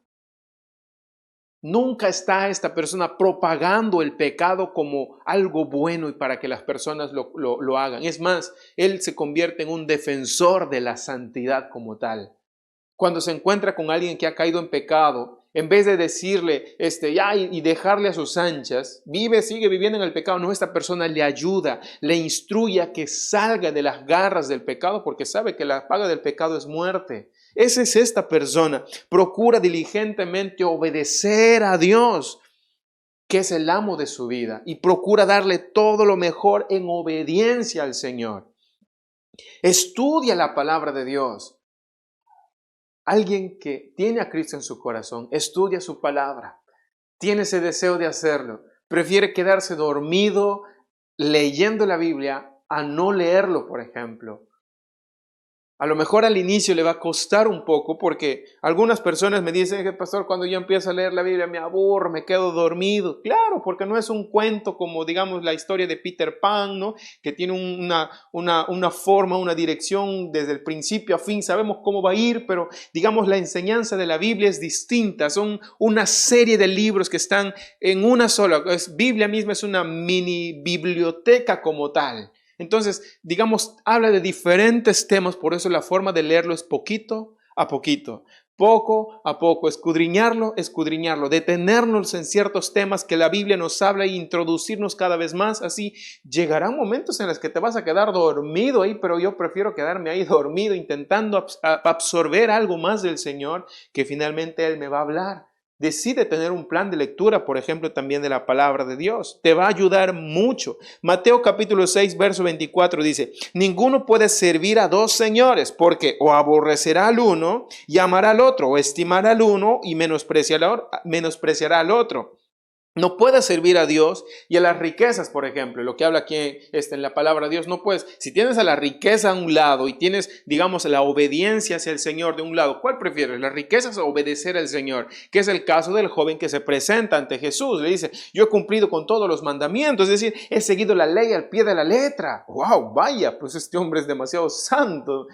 [SPEAKER 1] Nunca está esta persona propagando el pecado como algo bueno y para que las personas lo hagan. Es más, él se convierte en un defensor de la santidad como tal. Cuando se encuentra con alguien que ha caído en pecado, en vez de decirle y dejarle a sus anchas, sigue viviendo en el pecado, no, esta persona le ayuda, le instruye a que salga de las garras del pecado porque sabe que la paga del pecado es muerte. Esa es esta persona. Procura diligentemente obedecer a Dios, que es el amo de su vida, y procura darle todo lo mejor en obediencia al Señor. Estudia la palabra de Dios. Alguien que tiene a Cristo en su corazón, estudia su palabra, tiene ese deseo de hacerlo, prefiere quedarse dormido leyendo la Biblia a no leerlo, por ejemplo. A lo mejor al inicio le va a costar un poco porque algunas personas me dicen que, pastor, cuando yo empiezo a leer la Biblia me aburro, me quedo dormido. Claro, porque no es un cuento como, digamos, la historia de Peter Pan, ¿no? Que tiene una forma, una dirección desde el principio a fin. Sabemos cómo va a ir, pero, digamos, la enseñanza de la Biblia es distinta. Son una serie de libros que están en una sola. Biblia misma es una mini biblioteca como tal. Entonces, digamos, habla de diferentes temas, por eso la forma de leerlo es poquito a poquito, poco a poco, escudriñarlo, detenernos en ciertos temas que la Biblia nos habla e introducirnos cada vez más. Así llegarán momentos en los que te vas a quedar dormido ahí, pero yo prefiero quedarme ahí dormido intentando absorber algo más del Señor, que finalmente Él me va a hablar. Decide tener un plan de lectura, por ejemplo, también de la palabra de Dios. Te va a ayudar mucho. Mateo capítulo 6, verso 24 dice, ninguno puede servir a dos señores, porque o aborrecerá al uno y amará al otro, o estimará al uno y menospreciará al otro. No puedes servir a Dios y a las riquezas, por ejemplo, lo que habla aquí en la palabra de Dios, no puedes. Si tienes a la riqueza a un lado y tienes, digamos, la obediencia hacia el Señor de un lado, ¿cuál prefieres? ¿Las riquezas o obedecer al Señor? Que es el caso del joven que se presenta ante Jesús. Le dice, yo he cumplido con todos los mandamientos, es decir, he seguido la ley al pie de la letra. ¡Wow! Vaya, pues este hombre es demasiado santo.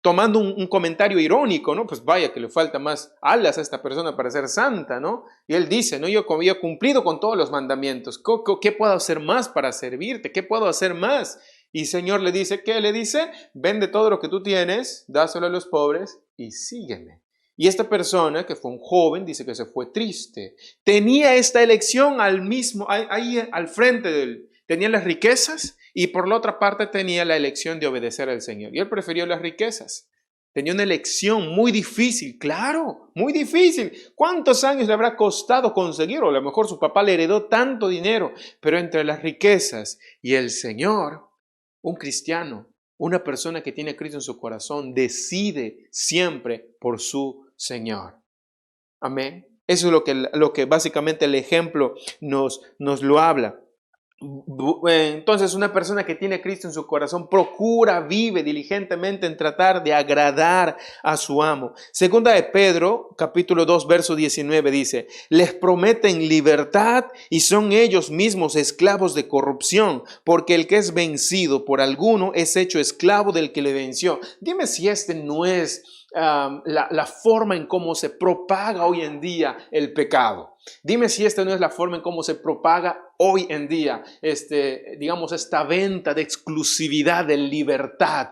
[SPEAKER 1] Tomando un comentario irónico, ¿no? Pues vaya que le falta más alas a esta persona para ser santa, ¿no? Y él dice, ¿no? Yo he cumplido con todos los mandamientos. ¿Qué puedo hacer más para servirte? ¿Qué puedo hacer más? Y el Señor le dice, ¿qué le dice? Vende todo lo que tú tienes, dáselo a los pobres y sígueme. Y esta persona, que fue un joven, dice que se fue triste. Tenía esta elección ahí al frente de él. Tenía las riquezas y por la otra parte tenía la elección de obedecer al Señor. Y él prefirió las riquezas. Tenía una elección muy difícil, claro, muy difícil. ¿Cuántos años le habrá costado conseguirlo? A lo mejor su papá le heredó tanto dinero, pero entre las riquezas y el Señor, un cristiano, una persona que tiene a Cristo en su corazón, decide siempre por su Señor. Amén. Eso es lo que básicamente el ejemplo nos lo habla. Entonces, una persona que tiene a Cristo en su corazón vive diligentemente en tratar de agradar a su amo. Segunda de Pedro, capítulo 2, verso 19 dice, les prometen libertad y son ellos mismos esclavos de corrupción, porque el que es vencido por alguno es hecho esclavo del que le venció. Dime si este no es la forma en cómo se propaga hoy en día el pecado. Dime si esta no es la forma en cómo se propaga hoy en día, digamos, esta venta de exclusividad, de libertad,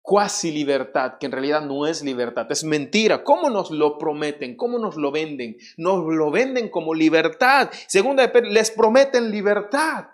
[SPEAKER 1] cuasi libertad, que en realidad no es libertad, es mentira. ¿Cómo nos lo prometen? ¿Cómo nos lo venden? Nos lo venden como libertad. Segunda de Pedro, les prometen libertad.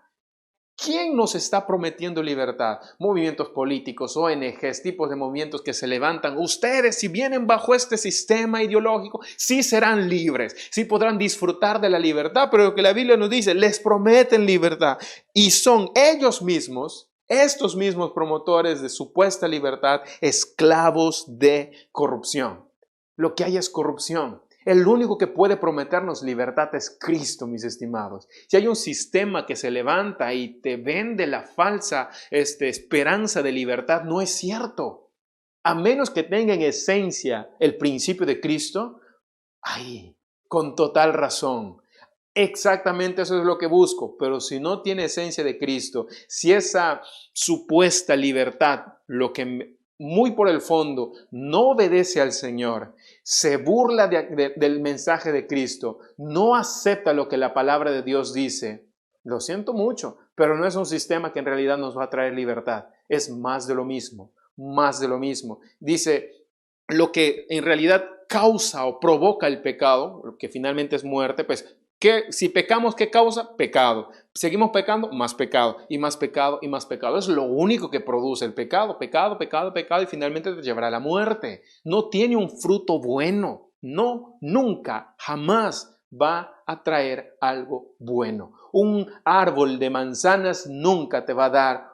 [SPEAKER 1] ¿Quién nos está prometiendo libertad? Movimientos políticos, ONGs, tipos de movimientos que se levantan. Ustedes, si vienen bajo este sistema ideológico, sí serán libres, sí podrán disfrutar de la libertad, pero lo que la Biblia nos dice, les prometen libertad. Y son ellos mismos, estos mismos promotores de supuesta libertad, esclavos de corrupción. Lo que hay es corrupción. El único que puede prometernos libertad es Cristo, mis estimados. Si hay un sistema que se levanta y te vende la falsa esperanza de libertad, no es cierto. A menos que tenga en esencia el principio de Cristo, con total razón. Exactamente eso es lo que busco, pero si no tiene esencia de Cristo, si esa supuesta libertad lo que muy por el fondo no obedece al Señor, se burla del mensaje de Cristo, no acepta lo que la palabra de Dios dice, lo siento mucho, pero no es un sistema que en realidad nos va a traer libertad. Es más de lo mismo, más de lo mismo. Dice, lo que en realidad causa o provoca el pecado, lo que finalmente es muerte, pues, si pecamos, ¿qué causa? Pecado. Seguimos pecando, más pecado, y más pecado, y más pecado. Es lo único que produce el pecado, pecado, pecado, pecado, y finalmente te llevará a la muerte. No tiene un fruto bueno. No, nunca, jamás va a traer algo bueno. Un árbol de manzanas nunca te va a dar,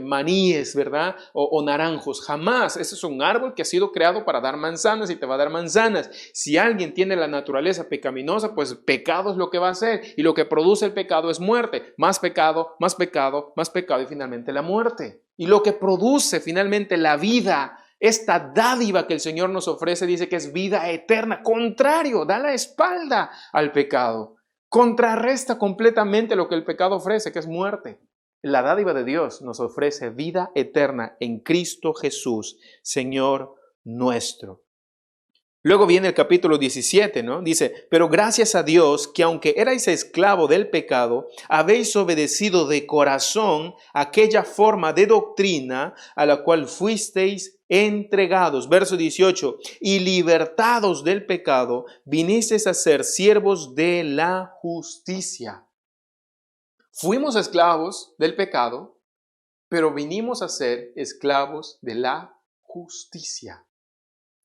[SPEAKER 1] maníes, ¿verdad? O naranjos, jamás. Ese es un árbol que ha sido creado para dar manzanas y te va a dar manzanas. Si alguien tiene la naturaleza pecaminosa, pues pecado es lo que va a hacer, y lo que produce el pecado es muerte. Más pecado, más pecado, más pecado, y finalmente la muerte. Y lo que produce finalmente la vida, esta dádiva que el Señor nos ofrece, dice que es vida eterna. Contrario, da la espalda al pecado. Contrarresta completamente lo que el pecado ofrece, que es muerte. La dádiva de Dios nos ofrece vida eterna en Cristo Jesús, Señor nuestro. Luego viene el capítulo 17, ¿no? Dice, pero gracias a Dios que aunque erais esclavo del pecado, habéis obedecido de corazón aquella forma de doctrina a la cual fuisteis entregados. Verso 18, y libertados del pecado, vinisteis a ser siervos de la justicia. Fuimos esclavos del pecado, pero vinimos a ser esclavos de la justicia.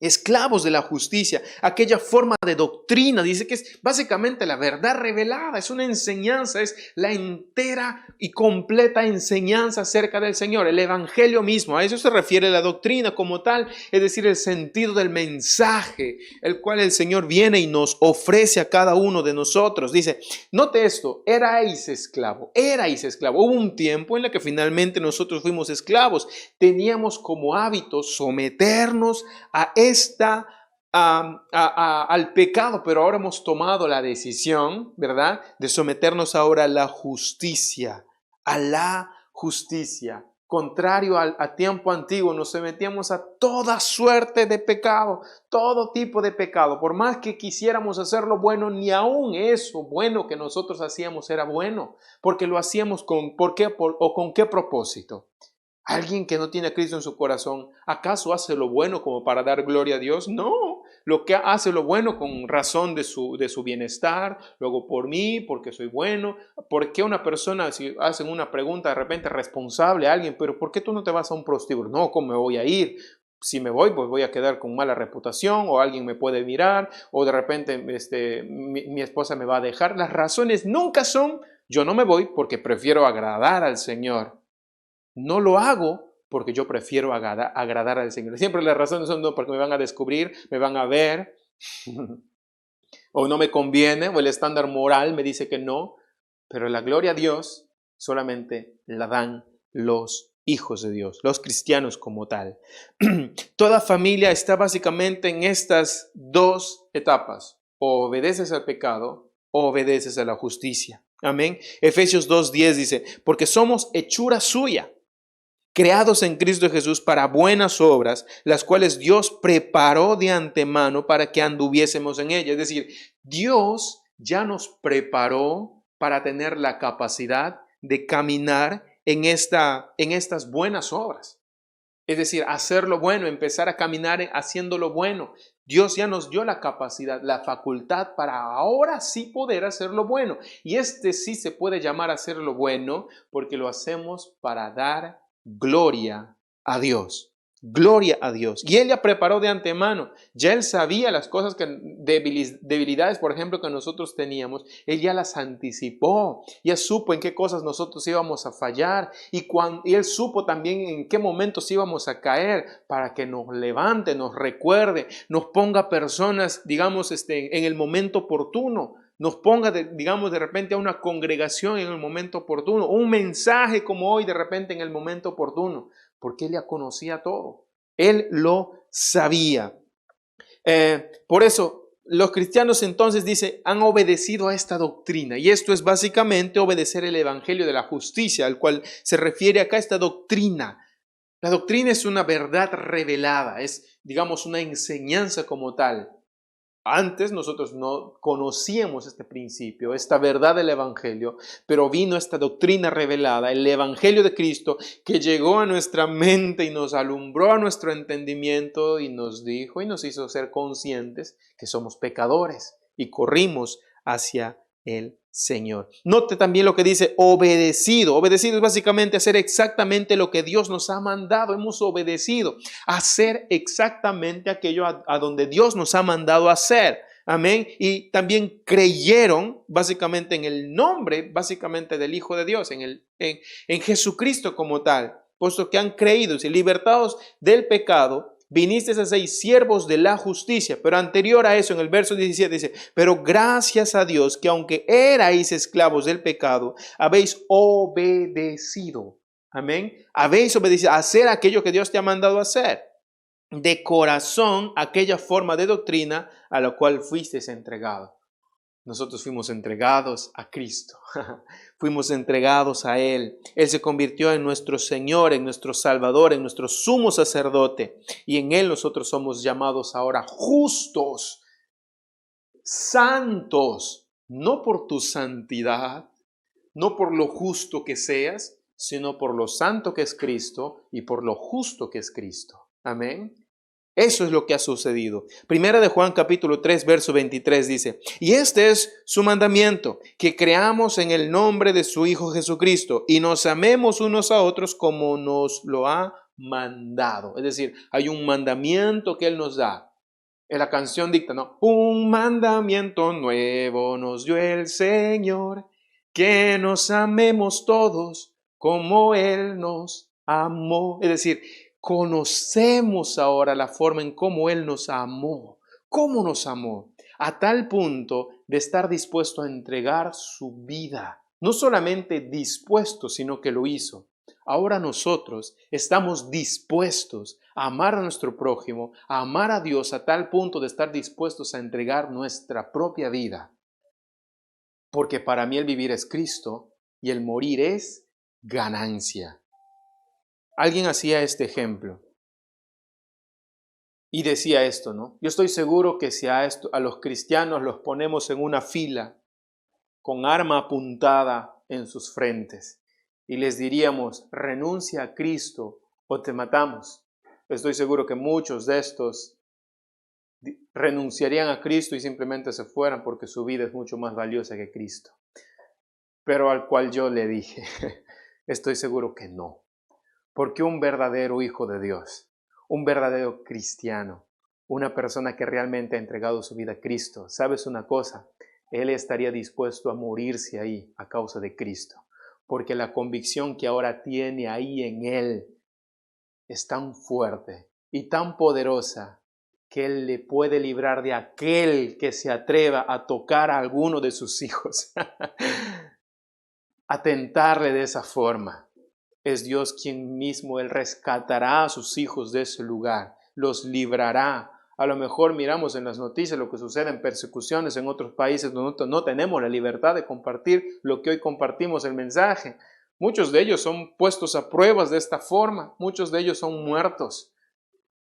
[SPEAKER 1] Esclavos de la justicia, aquella forma de doctrina, dice que es básicamente la verdad revelada, es una enseñanza, es la entera y completa enseñanza acerca del Señor, el evangelio mismo. A eso se refiere la doctrina como tal, es decir, el sentido del mensaje, el cual el Señor viene y nos ofrece a cada uno de nosotros. Dice, note esto, erais esclavo. Hubo un tiempo en el que finalmente nosotros fuimos esclavos, teníamos como hábito someternos al pecado, pero ahora hemos tomado la decisión, ¿verdad?, de someternos ahora a la justicia, Contrario a tiempo antiguo, nos sometíamos a toda suerte de pecado, todo tipo de pecado. Por más que quisiéramos hacer lo bueno, ni aún eso bueno que nosotros hacíamos era bueno, porque lo hacíamos con qué propósito. Alguien que no tiene a Cristo en su corazón, ¿acaso hace lo bueno como para dar gloria a Dios? No, lo que hace lo bueno con razón de su bienestar, luego por mí, porque soy bueno. ¿Por qué una persona, si hacen una pregunta de repente responsable a alguien, pero ¿por qué tú no te vas a un prostíbulo? No, ¿cómo me voy a ir? Si me voy, pues voy a quedar con mala reputación, o alguien me puede mirar, o de repente mi esposa me va a dejar. Las razones nunca son, yo no me voy porque prefiero agradar al Señor. No lo hago porque yo prefiero agradar al Señor. Siempre las razones son no, porque me van a descubrir, me van a ver, o no me conviene, o el estándar moral me dice que no. Pero la gloria a Dios solamente la dan los hijos de Dios, los cristianos como tal. Toda familia está básicamente en estas dos etapas. O obedeces al pecado o obedeces a la justicia. Amén. Efesios 2:10 dice, porque somos hechura suya, creados en Cristo Jesús para buenas obras, las cuales Dios preparó de antemano para que anduviésemos en ellas. Es decir, Dios ya nos preparó para tener la capacidad de caminar en estas buenas obras. Es decir, hacer lo bueno, empezar a caminar haciendo lo bueno. Dios ya nos dio la capacidad, la facultad para ahora sí poder hacer lo bueno. Y sí se puede llamar hacer lo bueno porque lo hacemos para dar gloria a Dios. Gloria a Dios. Y Él ya preparó de antemano. Ya Él sabía las cosas, debilidades, por ejemplo, que nosotros teníamos. Él ya las anticipó. Ya supo en qué cosas nosotros íbamos a fallar. Y Él supo también en qué momentos íbamos a caer para que nos levante, nos recuerde, nos ponga personas, digamos, en el momento oportuno. Nos ponga, de repente a una congregación en el momento oportuno. Un mensaje como hoy de repente en el momento oportuno. Porque Él ya conocía todo. Él lo sabía. Por eso, los cristianos entonces, dice, han obedecido a esta doctrina. Y esto es básicamente obedecer el evangelio de la justicia, al cual se refiere acá esta doctrina. La doctrina es una verdad revelada, es, digamos, una enseñanza como tal. Antes nosotros no conocíamos este principio, esta verdad del Evangelio, pero vino esta doctrina revelada, el Evangelio de Cristo, que llegó a nuestra mente y nos alumbró a nuestro entendimiento y nos dijo y nos hizo ser conscientes que somos pecadores y corrimos hacia el Señor. Note también lo que dice obedecido. Obedecido es básicamente hacer exactamente lo que Dios nos ha mandado. Hemos obedecido a hacer exactamente aquello a donde Dios nos ha mandado a hacer. Amén. Y también creyeron básicamente en el nombre, básicamente del Hijo de Dios, en Jesucristo como tal. Puesto que han creído y libertados del pecado, viniste a ser siervos de la justicia. Pero anterior a eso, en el verso 17 dice, pero gracias a Dios que aunque erais esclavos del pecado, habéis obedecido. Amén. Habéis obedecido a hacer aquello que Dios te ha mandado hacer. De corazón, aquella forma de doctrina a la cual fuisteis entregado. Nosotros fuimos entregados a Cristo, fuimos entregados a Él. Él se convirtió en nuestro Señor, en nuestro Salvador, en nuestro sumo sacerdote. Y en Él nosotros somos llamados ahora justos, santos, no por tu santidad, no por lo justo que seas, sino por lo santo que es Cristo y por lo justo que es Cristo. Amén. Eso es lo que ha sucedido. Primera de Juan capítulo 3, verso 23 dice, y este es su mandamiento, que creamos en el nombre de su Hijo Jesucristo y nos amemos unos a otros como nos lo ha mandado. Es decir, hay un mandamiento que Él nos da. En la canción dicta, ¿no? Un mandamiento nuevo nos dio el Señor, que nos amemos todos como Él nos amó. Es decir, conocemos ahora la forma en cómo Él nos amó. ¿Cómo nos amó? A tal punto de estar dispuesto a entregar su vida. No solamente dispuesto, sino que lo hizo. Ahora nosotros estamos dispuestos a amar a nuestro prójimo, a amar a Dios a tal punto de estar dispuestos a entregar nuestra propia vida. Porque para mí el vivir es Cristo y el morir es ganancia. Alguien hacía este ejemplo y decía esto, ¿no? Yo estoy seguro que si a los cristianos los ponemos en una fila con arma apuntada en sus frentes y les diríamos, renuncia a Cristo o te matamos, estoy seguro que muchos de estos renunciarían a Cristo y simplemente se fueran porque su vida es mucho más valiosa que Cristo. Pero al cual yo le dije, estoy seguro que no. Porque un verdadero hijo de Dios, un verdadero cristiano, una persona que realmente ha entregado su vida a Cristo, ¿sabes una cosa? Él estaría dispuesto a morirse ahí a causa de Cristo. Porque la convicción que ahora tiene ahí en Él es tan fuerte y tan poderosa que Él le puede librar de aquel que se atreva a tocar a alguno de sus hijos, a tentarle de esa forma. Es Dios quien mismo, Él rescatará a sus hijos de ese lugar, los librará. A lo mejor miramos en las noticias lo que sucede en persecuciones en otros países donde no tenemos la libertad de compartir lo que hoy compartimos, el mensaje. Muchos de ellos son puestos a pruebas de esta forma, muchos de ellos son muertos,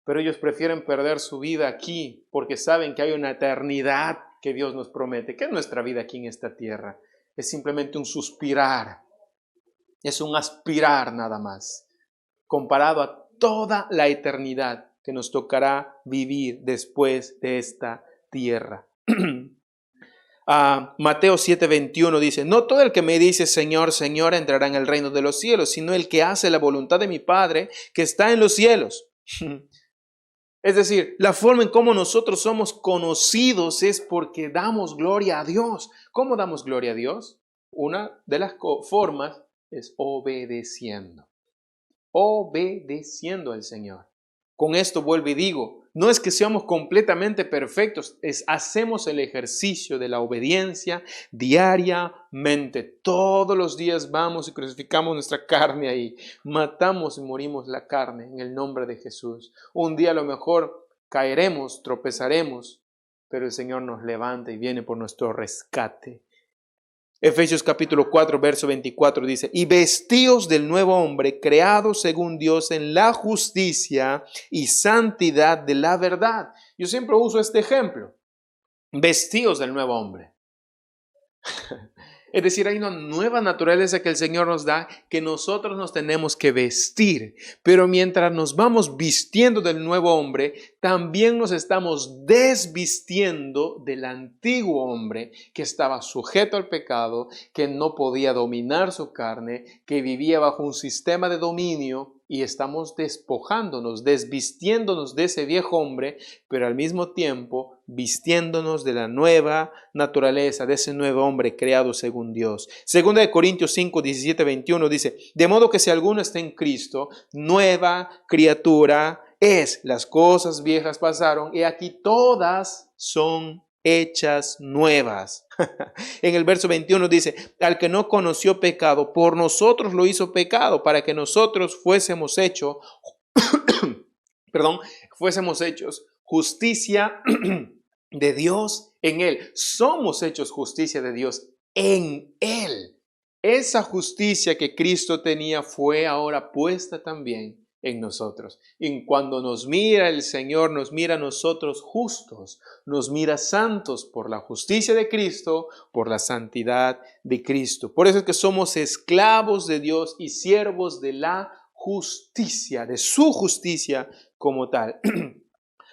[SPEAKER 1] pero ellos prefieren perder su vida aquí porque saben que hay una eternidad que Dios nos promete, que es nuestra vida aquí en esta tierra. Es simplemente un suspirar, es un aspirar nada más, comparado a toda la eternidad que nos tocará vivir después de esta tierra. Mateo 7:21 dice, no todo el que me dice Señor, Señor entrará en el reino de los cielos, sino el que hace la voluntad de mi Padre que está en los cielos. Es decir, la forma en cómo nosotros somos conocidos es porque damos gloria a Dios. ¿Cómo damos gloria a Dios? Una de las formas es obedeciendo. Obedeciendo al Señor. Con esto vuelvo y digo, no es que seamos completamente perfectos, hacemos el ejercicio de la obediencia diariamente. Todos los días vamos y crucificamos nuestra carne ahí, matamos y morimos la carne en el nombre de Jesús. Un día a lo mejor caeremos, tropezaremos, pero el Señor nos levanta y viene por nuestro rescate. Efesios capítulo 4, verso 24 dice, y vestíos del nuevo hombre, creado según Dios en la justicia y santidad de la verdad. Yo siempre uso este ejemplo, vestíos del nuevo hombre. Es decir, hay una nueva naturaleza que el Señor nos da que nosotros nos tenemos que vestir. Pero mientras nos vamos vistiendo del nuevo hombre, también nos estamos desvistiendo del antiguo hombre que estaba sujeto al pecado, que no podía dominar su carne, que vivía bajo un sistema de dominio. Y estamos despojándonos, desvistiéndonos de ese viejo hombre, pero al mismo tiempo vistiéndonos de la nueva naturaleza, de ese nuevo hombre creado según Dios. Segunda de Corintios 5, 17, 21 dice, de modo que si alguno está en Cristo, nueva criatura es. Las cosas viejas pasaron y aquí todas son hechas nuevas. En el verso 21 dice, al que no conoció pecado, por nosotros lo hizo pecado, para que nosotros fuésemos hechos, fuésemos hechos justicia de Dios en Él. Somos hechos justicia de Dios en Él. Esa justicia que Cristo tenía fue ahora puesta también en nosotros. Y cuando nos mira el Señor, nos mira a nosotros justos, nos mira santos por la justicia de Cristo, por la santidad de Cristo. Por eso es que somos esclavos de Dios y siervos de la justicia, de su justicia como tal.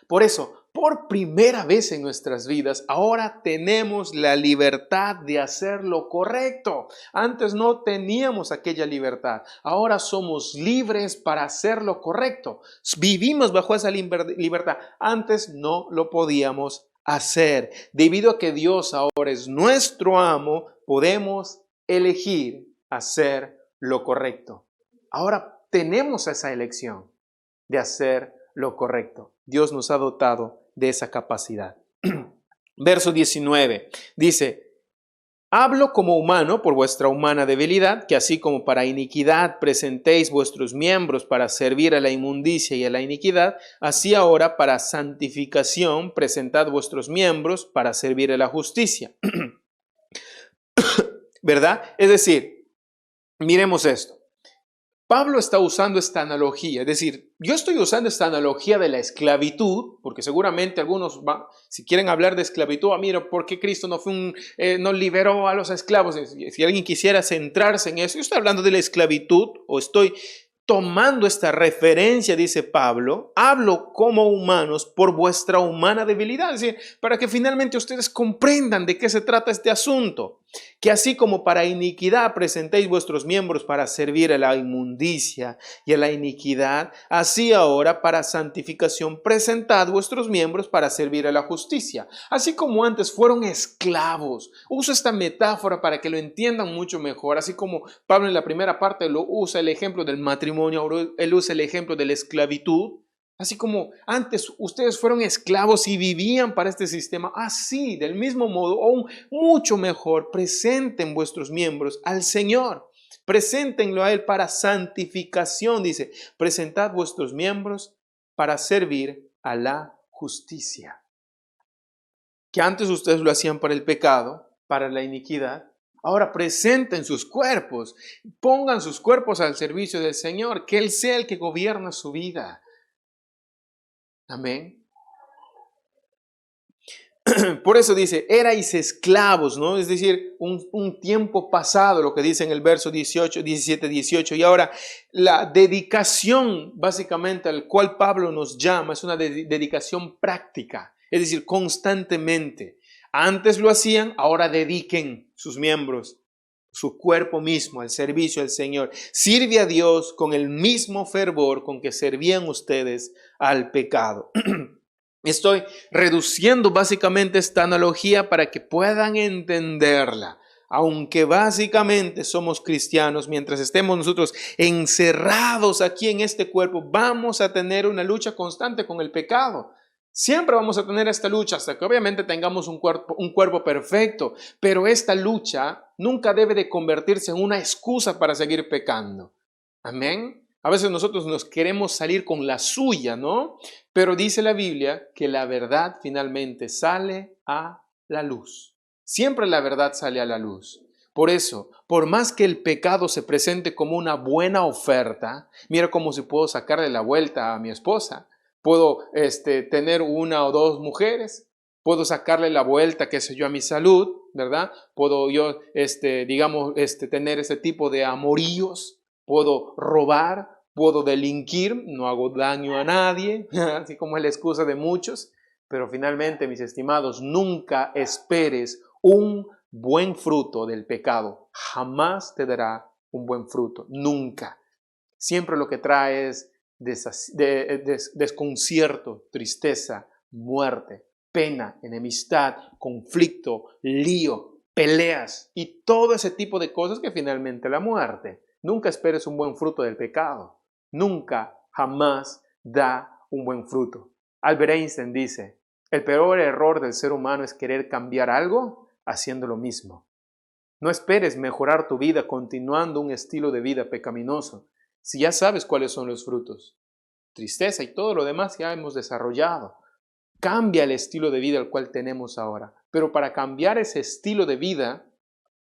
[SPEAKER 1] Por eso, por primera vez en nuestras vidas, ahora tenemos la libertad de hacer lo correcto. Antes no teníamos aquella libertad. Ahora somos libres para hacer lo correcto. Vivimos bajo esa libertad. Antes no lo podíamos hacer. Debido a que Dios ahora es nuestro amo, podemos elegir hacer lo correcto. Ahora tenemos esa elección de hacer lo correcto. Dios nos ha dotado de esa capacidad. Verso 19 dice, hablo como humano por vuestra humana debilidad, que así como para iniquidad presentéis vuestros miembros para servir a la inmundicia y a la iniquidad, así ahora para santificación presentad vuestros miembros para servir a la justicia. ¿Verdad? Es decir, miremos esto. Pablo está usando esta analogía, es decir, yo estoy usando esta analogía de la esclavitud, porque seguramente algunos, si quieren hablar de esclavitud, mira, ¿por qué Cristo no liberó a los esclavos? Si alguien quisiera centrarse en eso, yo estoy hablando de la esclavitud, o estoy tomando esta referencia, dice Pablo, hablo como humanos por vuestra humana debilidad, es decir, para que finalmente ustedes comprendan de qué se trata este asunto. Que así como para iniquidad presentéis vuestros miembros para servir a la inmundicia y a la iniquidad, así ahora para santificación presentad vuestros miembros para servir a la justicia. Así como antes fueron esclavos. Uso esta metáfora para que lo entiendan mucho mejor. Así como Pablo en la primera parte lo usa el ejemplo del matrimonio, ahora él usa el ejemplo de la esclavitud. Así como antes ustedes fueron esclavos y vivían para este sistema, así, del mismo modo, o mucho mejor, presenten vuestros miembros al Señor. Preséntenlo a Él para santificación, dice. Presentad vuestros miembros para servir a la justicia. Que antes ustedes lo hacían para el pecado, para la iniquidad. Ahora presenten sus cuerpos, pongan sus cuerpos al servicio del Señor, que Él sea el que gobierna su vida. Amén. Por eso dice, erais esclavos, ¿no? Es decir, un tiempo pasado, lo que dice en el verso 18, 17, 18. Y ahora la dedicación básicamente al cual Pablo nos llama es una dedicación práctica, es decir, constantemente. Antes lo hacían, ahora dediquen sus miembros, su cuerpo mismo al servicio del Señor. Sirve a Dios con el mismo fervor con que servían ustedes al pecado. Estoy reduciendo básicamente esta analogía para que puedan entenderla. Aunque básicamente somos cristianos, mientras estemos nosotros encerrados aquí en este cuerpo, vamos a tener una lucha constante con el pecado. Siempre vamos a tener esta lucha hasta que obviamente tengamos un cuerpo perfecto, pero esta lucha nunca debe de convertirse en una excusa para seguir pecando. Amén. A veces nosotros nos queremos salir con la suya, ¿no? Pero dice la Biblia que la verdad finalmente sale a la luz. Siempre la verdad sale a la luz. Por eso, por más que el pecado se presente como una buena oferta, mira como si puedo sacarle la vuelta a mi esposa. Puedo tener una o dos mujeres, puedo sacarle la vuelta, qué sé yo, a mi salud, ¿verdad? Puedo yo, tener ese tipo de amoríos, puedo robar, puedo delinquir, no hago daño a nadie, así como es la excusa de muchos. Pero finalmente, mis estimados, nunca esperes un buen fruto del pecado. Jamás te dará un buen fruto, nunca. Siempre lo que trae es desconcierto, tristeza, muerte, pena, enemistad, conflicto, lío, peleas y todo ese tipo de cosas que finalmente la muerte. Nunca esperes un buen fruto del pecado. Nunca, jamás da un buen fruto. Albert Einstein dice, el peor error del ser humano es querer cambiar algo haciendo lo mismo. No esperes mejorar tu vida continuando un estilo de vida pecaminoso, si ya sabes cuáles son los frutos. Tristeza y todo lo demás ya hemos desarrollado. Cambia el estilo de vida al cual tenemos ahora. Pero para cambiar ese estilo de vida,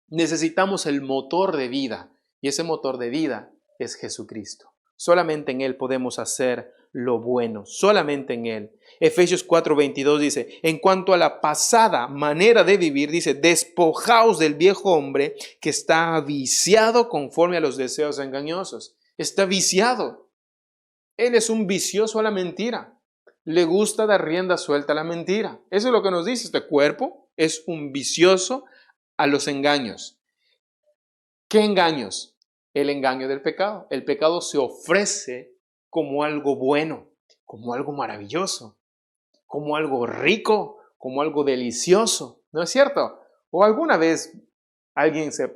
[SPEAKER 1] necesitamos el motor de vida. Y ese motor de vida es Jesucristo. Solamente en Él podemos hacer lo bueno. Solamente en Él. Efesios 4:22 dice, en cuanto a la pasada manera de vivir, dice, despojaos del viejo hombre que está viciado conforme a los deseos engañosos. Está viciado. Él es un vicioso a la mentira. Le gusta dar rienda suelta a la mentira. Eso es lo que nos dice este cuerpo. Es un vicioso a los engaños. ¿Qué engaños? El engaño del pecado. El pecado se ofrece como algo bueno, como algo maravilloso, como algo rico, como algo delicioso. ¿No es cierto? O alguna vez alguien se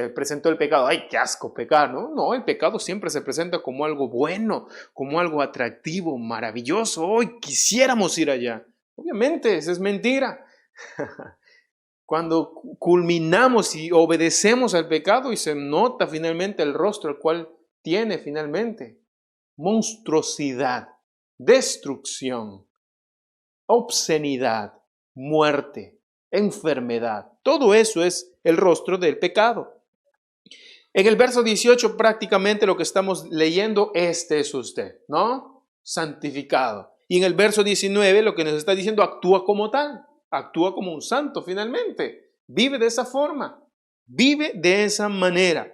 [SPEAKER 1] presentó el pecado, ¡ay, qué asco pecar! ¿No? No, el pecado siempre se presenta como algo bueno, como algo atractivo, maravilloso. ¡Hoy quisiéramos ir allá! Obviamente, eso es mentira. Cuando culminamos y obedecemos al pecado y se nota finalmente el rostro el cual tiene finalmente monstruosidad, destrucción, obscenidad, muerte, enfermedad. Todo eso es el rostro del pecado. En el verso 18 prácticamente lo que estamos leyendo, este es usted, ¿no? Santificado. Y en el verso 19 lo que nos está diciendo, actúa como tal, actúa como un santo finalmente. Vive de esa forma, vive de esa manera.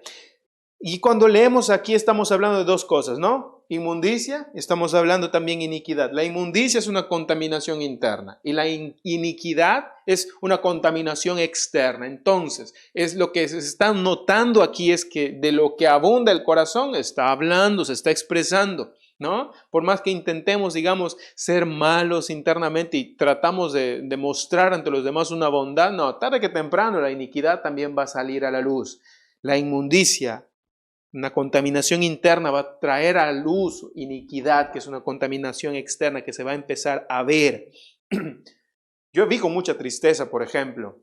[SPEAKER 1] Y cuando leemos aquí estamos hablando de dos cosas, ¿no? Inmundicia, estamos hablando también iniquidad. La inmundicia es una contaminación interna y la iniquidad es una contaminación externa. Entonces, es lo que se está notando aquí es que de lo que abunda el corazón está hablando, se está expresando, ¿no? Por más que intentemos, digamos, ser malos internamente y tratamos de mostrar ante los demás una bondad, no, tarde que temprano la iniquidad también va a salir a la luz. La inmundicia, una contaminación interna, va a traer a luz iniquidad, que es una contaminación externa que se va a empezar a ver. Yo vi con mucha tristeza, por ejemplo,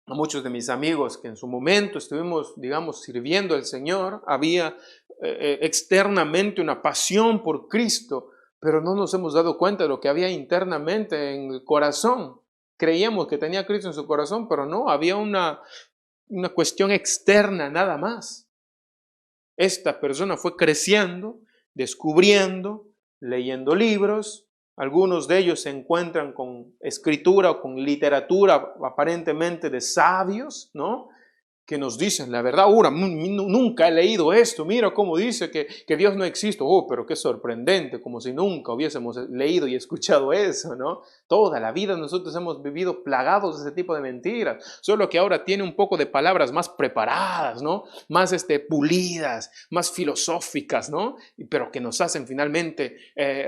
[SPEAKER 1] a muchos de mis amigos que en su momento estuvimos, digamos, sirviendo al Señor, había externamente una pasión por Cristo, pero no nos hemos dado cuenta de lo que había internamente en el corazón. Creíamos que tenía Cristo en su corazón, pero no, había una cuestión externa nada más. Esta persona fue creciendo, descubriendo, leyendo libros. Algunos de ellos se encuentran con escritura o con literatura aparentemente de sabios, ¿no? Que nos dicen la verdad, nunca he leído esto, mira cómo dice que Dios no existe, pero qué sorprendente, como si nunca hubiésemos leído y escuchado eso, ¿no? Toda la vida nosotros hemos vivido plagados de ese tipo de mentiras, solo que ahora tiene un poco de palabras más preparadas, ¿no? Más pulidas, más filosóficas, ¿no? Pero que nos hacen finalmente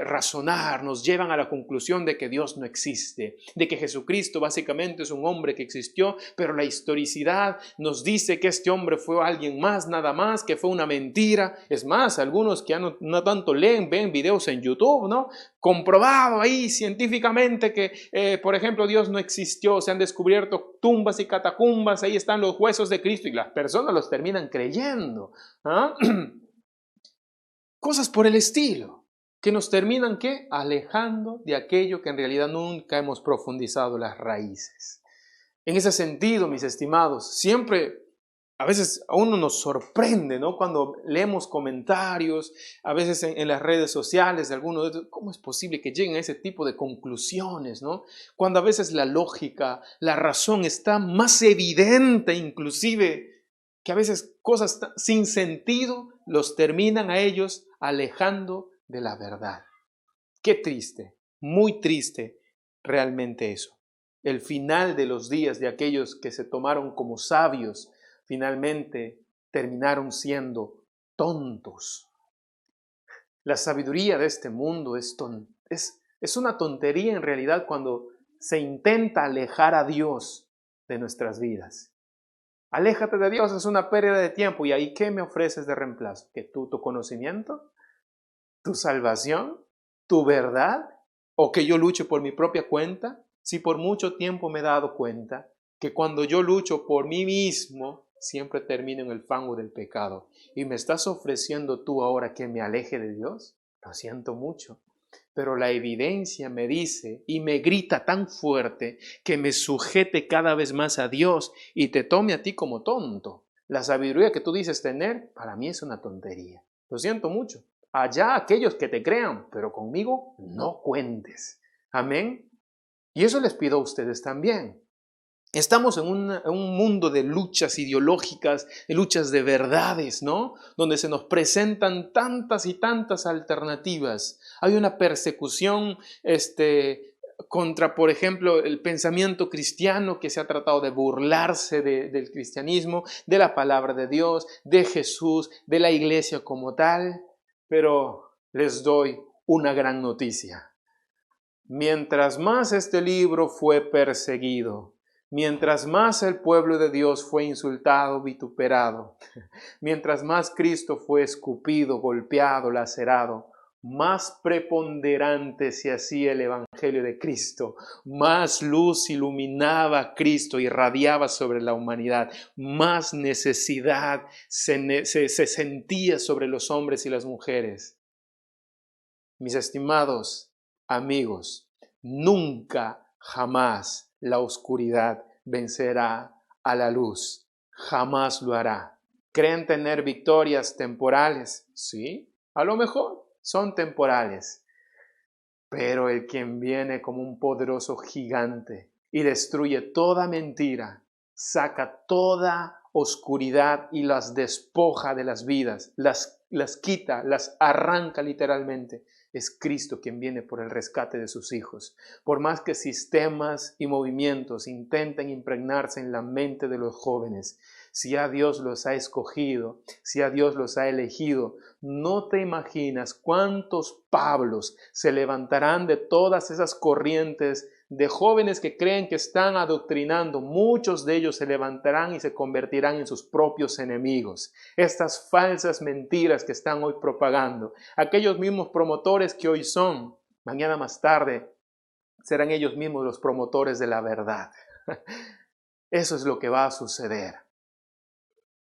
[SPEAKER 1] razonar, nos llevan a la conclusión de que Dios no existe, de que Jesucristo básicamente es un hombre que existió, pero la historicidad nos dice que este hombre fue alguien más, nada más, que fue una mentira. Es más, algunos que ya no tanto leen, ven videos en YouTube, ¿no? Comprobado ahí científicamente que, por ejemplo, Dios no existió, se han descubierto tumbas y catacumbas, ahí están los huesos de Cristo y las personas los terminan creyendo. ¿Ah? Cosas por el estilo, que nos terminan, ¿qué? Alejando de aquello que en realidad nunca hemos profundizado las raíces. En ese sentido, mis estimados, siempre a veces a uno nos sorprende, ¿no? Cuando leemos comentarios, a veces en las redes sociales de algunos, ¿cómo es posible que lleguen a ese tipo de conclusiones, ¿no? Cuando a veces la lógica, la razón está más evidente inclusive, que a veces cosas sin sentido los terminan a ellos alejando de la verdad. Qué triste, muy triste realmente eso. El final de los días de aquellos que se tomaron como sabios, finalmente terminaron siendo tontos. La sabiduría de este mundo es una tontería en realidad cuando se intenta alejar a Dios de nuestras vidas. Aléjate de Dios, es una pérdida de tiempo. ¿Y ahí qué me ofreces de reemplazo? ¿Que tu conocimiento? ¿Tu salvación? ¿Tu verdad? ¿O que yo luche por mi propia cuenta? Si por mucho tiempo me he dado cuenta que cuando yo lucho por mí mismo, siempre termino en el fango del pecado. ¿Y me estás ofreciendo tú ahora que me aleje de Dios? Lo siento mucho. Pero la evidencia me dice y me grita tan fuerte que me sujete cada vez más a Dios y te tome a ti como tonto. La sabiduría que tú dices tener, para mí es una tontería. Lo siento mucho. Allá aquellos que te crean, pero conmigo no cuentes. Amén. Y eso les pido a ustedes también. Estamos en un mundo de luchas ideológicas, de luchas de verdades, ¿no? Donde se nos presentan tantas y tantas alternativas. Hay una persecución contra, por ejemplo, el pensamiento cristiano que se ha tratado de burlarse del cristianismo, de la palabra de Dios, de Jesús, de la iglesia como tal. Pero les doy una gran noticia. Mientras más este libro fue perseguido, mientras más el pueblo de Dios fue insultado, vituperado, mientras más Cristo fue escupido, golpeado, lacerado, más preponderante se hacía el Evangelio de Cristo, más luz iluminaba a Cristo, irradiaba sobre la humanidad, más necesidad se sentía sobre los hombres y las mujeres. Mis estimados amigos, nunca, jamás la oscuridad vencerá a la luz. Jamás lo hará. ¿Creen tener victorias temporales? Sí, a lo mejor son temporales. Pero el quien viene como un poderoso gigante y destruye toda mentira, saca toda oscuridad y las despoja de las vidas, las quita, las arranca literalmente. Es Cristo quien viene por el rescate de sus hijos. Por más que sistemas y movimientos intenten impregnarse en la mente de los jóvenes, si a Dios los ha escogido, si a Dios los ha elegido, no te imaginas cuántos Pablos se levantarán de todas esas corrientes de jóvenes que creen que están adoctrinando. Muchos de ellos se levantarán y se convertirán en sus propios enemigos. Estas falsas mentiras que están hoy propagando, aquellos mismos promotores que hoy son, mañana más tarde serán ellos mismos los promotores de la verdad. Eso es lo que va a suceder.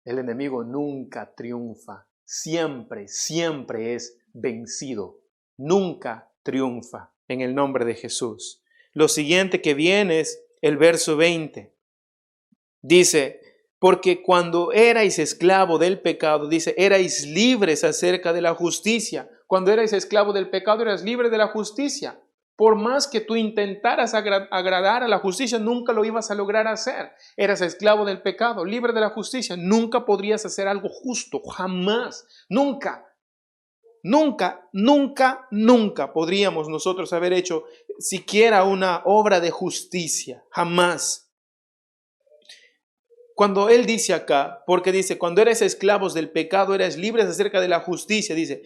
[SPEAKER 1] El enemigo nunca triunfa, siempre es vencido, nunca triunfa en el nombre de Jesús. Lo siguiente que viene es el verso 20. Dice, porque cuando erais esclavo del pecado, dice, erais libres acerca de la justicia. Cuando erais esclavo del pecado, eras libre de la justicia. Por más que tú intentaras agradar a la justicia, nunca lo ibas a lograr hacer. Eras esclavo del pecado, libre de la justicia. Nunca podrías hacer algo justo, jamás, nunca. Nunca podríamos nosotros haber hecho siquiera una obra de justicia, jamás. Cuando él dice acá, porque dice, cuando eres esclavos del pecado, eres libres acerca de la justicia, dice,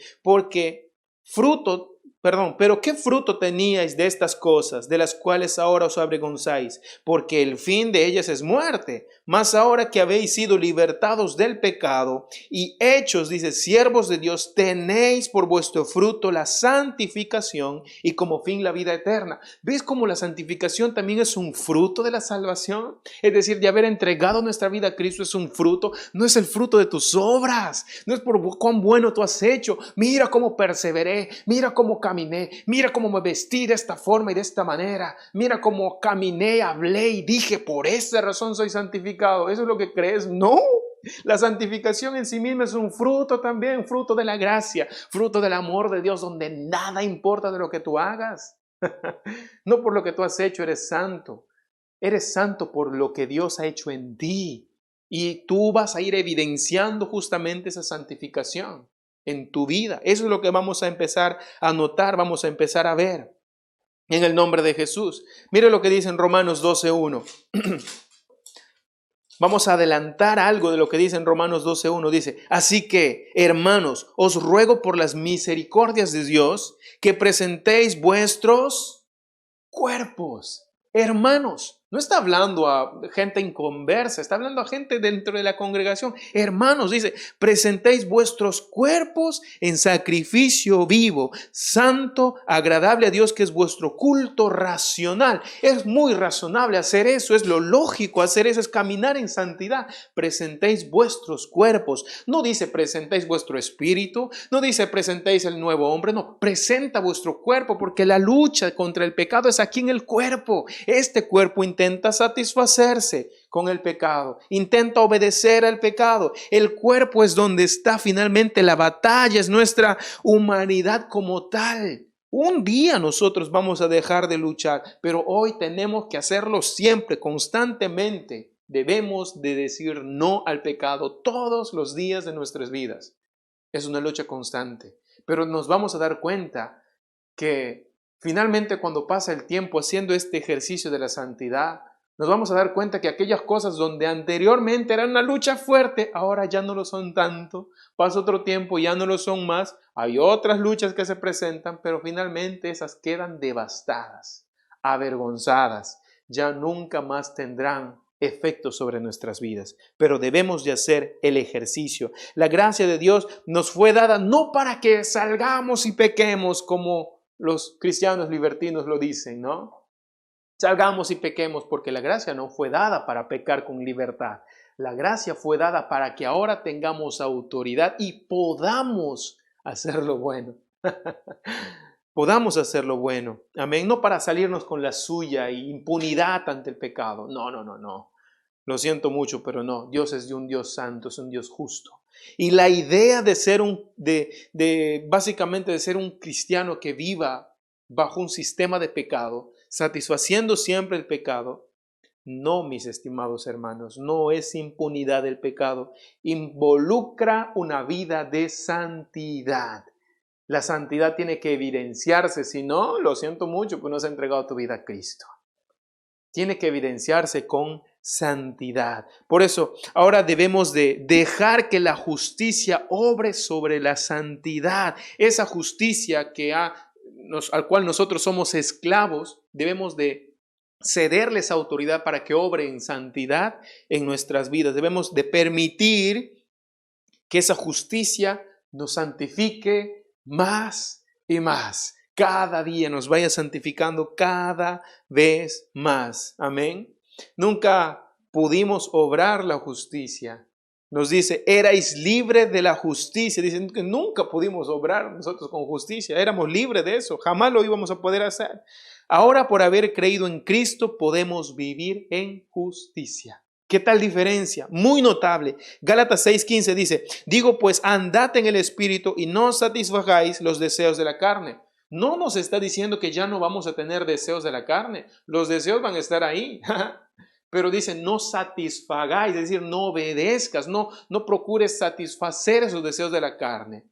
[SPEAKER 1] pero ¿qué fruto teníais de estas cosas, de las cuales ahora os avergonzáis? Porque el fin de ellas es muerte. Mas ahora que habéis sido libertados del pecado y hechos, dice, siervos de Dios, tenéis por vuestro fruto la santificación y como fin la vida eterna. ¿Ves cómo la santificación también es un fruto de la salvación? Es decir, de haber entregado nuestra vida a Cristo es un fruto. No es el fruto de tus obras, no es por cuán bueno tú has hecho. Mira cómo perseveré, mira cómo caminé, mira cómo me vestí de esta forma y de esta manera, mira cómo caminé, hablé y dije, por esa razón soy santificado. ¿Eso es lo que crees? No, La santificación en sí misma es un fruto también, fruto de la gracia, fruto del amor de Dios, donde nada importa de lo que tú hagas. No por lo que tú has hecho eres santo. Eres santo por lo que Dios ha hecho en ti. Y tú vas a ir evidenciando justamente esa santificación en tu vida. Eso es lo que vamos a empezar a notar, vamos a empezar a ver en el nombre de Jesús. Mire lo que dice en Romanos 12:1. Vamos a adelantar algo de lo que dice en Romanos 12:1. Dice, así que, hermanos, os ruego por las misericordias de Dios que presentéis vuestros cuerpos. Hermanos, no está hablando a gente inconversa, está hablando a gente dentro de la congregación. Hermanos, dice, presentéis vuestros cuerpos en sacrificio vivo, santo, agradable a Dios, que es vuestro culto racional. Es muy razonable hacer eso, es lo lógico hacer eso, es caminar en santidad. Presentéis vuestros cuerpos. No dice presentéis vuestro espíritu, no dice presentéis el nuevo hombre, no, presenta vuestro cuerpo, porque la lucha contra el pecado es aquí en el cuerpo. Este cuerpo intenta satisfacerse con el pecado, intenta obedecer al pecado. El cuerpo es donde está finalmente la batalla, es nuestra humanidad como tal. Un día nosotros vamos a dejar de luchar, pero hoy tenemos que hacerlo siempre, constantemente. Debemos de decir no al pecado todos los días de nuestras vidas. Es una lucha constante, pero nos vamos a dar cuenta que finalmente, cuando pasa el tiempo haciendo este ejercicio de la santidad, nos vamos a dar cuenta que aquellas cosas donde anteriormente eran una lucha fuerte, ahora ya no lo son tanto. Pasa otro tiempo, ya no lo son más. Hay otras luchas que se presentan, pero finalmente esas quedan devastadas, avergonzadas. Ya nunca más tendrán efectos sobre nuestras vidas. Pero debemos de hacer el ejercicio. La gracia de Dios nos fue dada no para que salgamos y pequemos como los cristianos libertinos lo dicen, ¿no? Salgamos y pequemos, porque la gracia no fue dada para pecar con libertad. La gracia fue dada para que ahora tengamos autoridad y podamos hacer lo bueno. Podamos hacer lo bueno. Amén. No para salirnos con la suya y impunidad ante el pecado. No, no, no, no. Lo siento mucho, pero no. Dios es de un Dios santo, es un Dios justo. Y la idea de ser básicamente de ser un cristiano que viva bajo un sistema de pecado, satisfaciendo siempre el pecado, no, mis estimados hermanos, no es impunidad del pecado, involucra una vida de santidad. La santidad tiene que evidenciarse, si no, lo siento mucho, pues no has entregado tu vida a Cristo. Tiene que evidenciarse con santidad. Por eso, ahora debemos de dejar que la justicia obre sobre la santidad. Esa justicia al cual nosotros somos esclavos, debemos de cederles autoridad para que obre en santidad en nuestras vidas. Debemos de permitir que esa justicia nos santifique más y más. Cada día nos vaya santificando cada vez más. Amén. Nunca pudimos obrar la justicia. Nos dice, erais libres de la justicia. Dicen que nunca pudimos obrar nosotros con justicia. Éramos libres de eso. Jamás lo íbamos a poder hacer. Ahora, por haber creído en Cristo, podemos vivir en justicia. ¿Qué tal diferencia? Muy notable. Gálatas 6:15 dice, digo pues, andad en el Espíritu y no satisfagáis los deseos de la carne. No nos está diciendo que ya no vamos a tener deseos de la carne. Los deseos van a estar ahí. Pero dice, no satisfagáis, es decir, no obedezcas, no procures satisfacer esos deseos de la carne.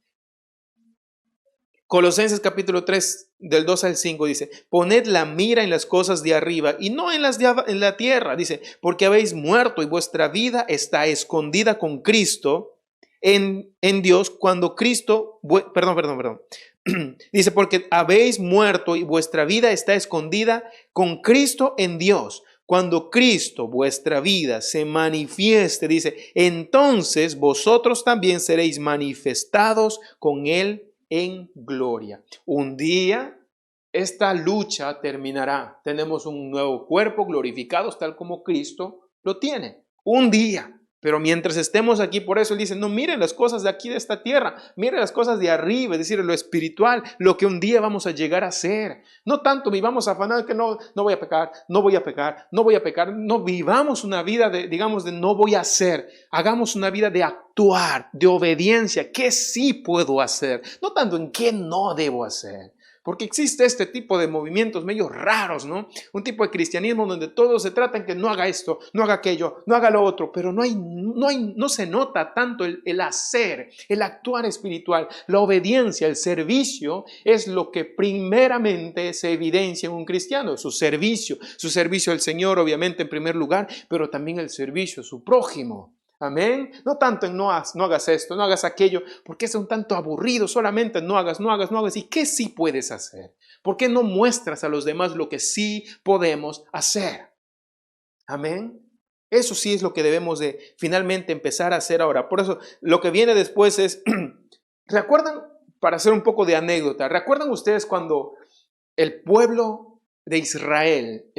[SPEAKER 1] Colosenses capítulo 3, del 2 al 5 dice, poned la mira en las cosas de arriba y no en las en la tierra. Dice, porque habéis muerto y vuestra vida está escondida con Cristo en Dios cuando Cristo, perdón. Dice, porque habéis muerto y vuestra vida está escondida con Cristo en Dios. Cuando Cristo, vuestra vida, se manifieste, dice, entonces vosotros también seréis manifestados con Él en gloria. Un día esta lucha terminará. Tenemos un nuevo cuerpo glorificado, tal como Cristo lo tiene. Un día. Pero mientras estemos aquí, por eso Él dice, no miren las cosas de aquí, de esta tierra, miren las cosas de arriba, es decir, lo espiritual, lo que un día vamos a llegar a ser. No tanto vivamos afanado que no voy a pecar, no voy a pecar, no voy a pecar. No vivamos una vida de, digamos, de no voy a hacer. Hagamos una vida de actuar, de obediencia, ¿qué sí puedo hacer? No tanto en qué no debo hacer. Porque existe este tipo de movimientos medio raros, ¿no? Un tipo de cristianismo donde todo se trata en que no haga esto, no haga aquello, no haga lo otro, pero no se nota tanto el hacer, el actuar espiritual. La obediencia, el servicio es lo que primeramente se evidencia en un cristiano, su servicio al Señor, obviamente en primer lugar, pero también el servicio a su prójimo. Amén. No tanto en no hagas esto, no hagas aquello, porque es un tanto aburrido, solamente no hagas. ¿Y qué sí puedes hacer? ¿Por qué no muestras a los demás lo que sí podemos hacer? Amén. Eso sí es lo que debemos de finalmente empezar a hacer ahora. Por eso lo que viene después es, ¿recuerdan? Para hacer un poco de anécdota, ¿recuerdan ustedes cuando el pueblo de Israel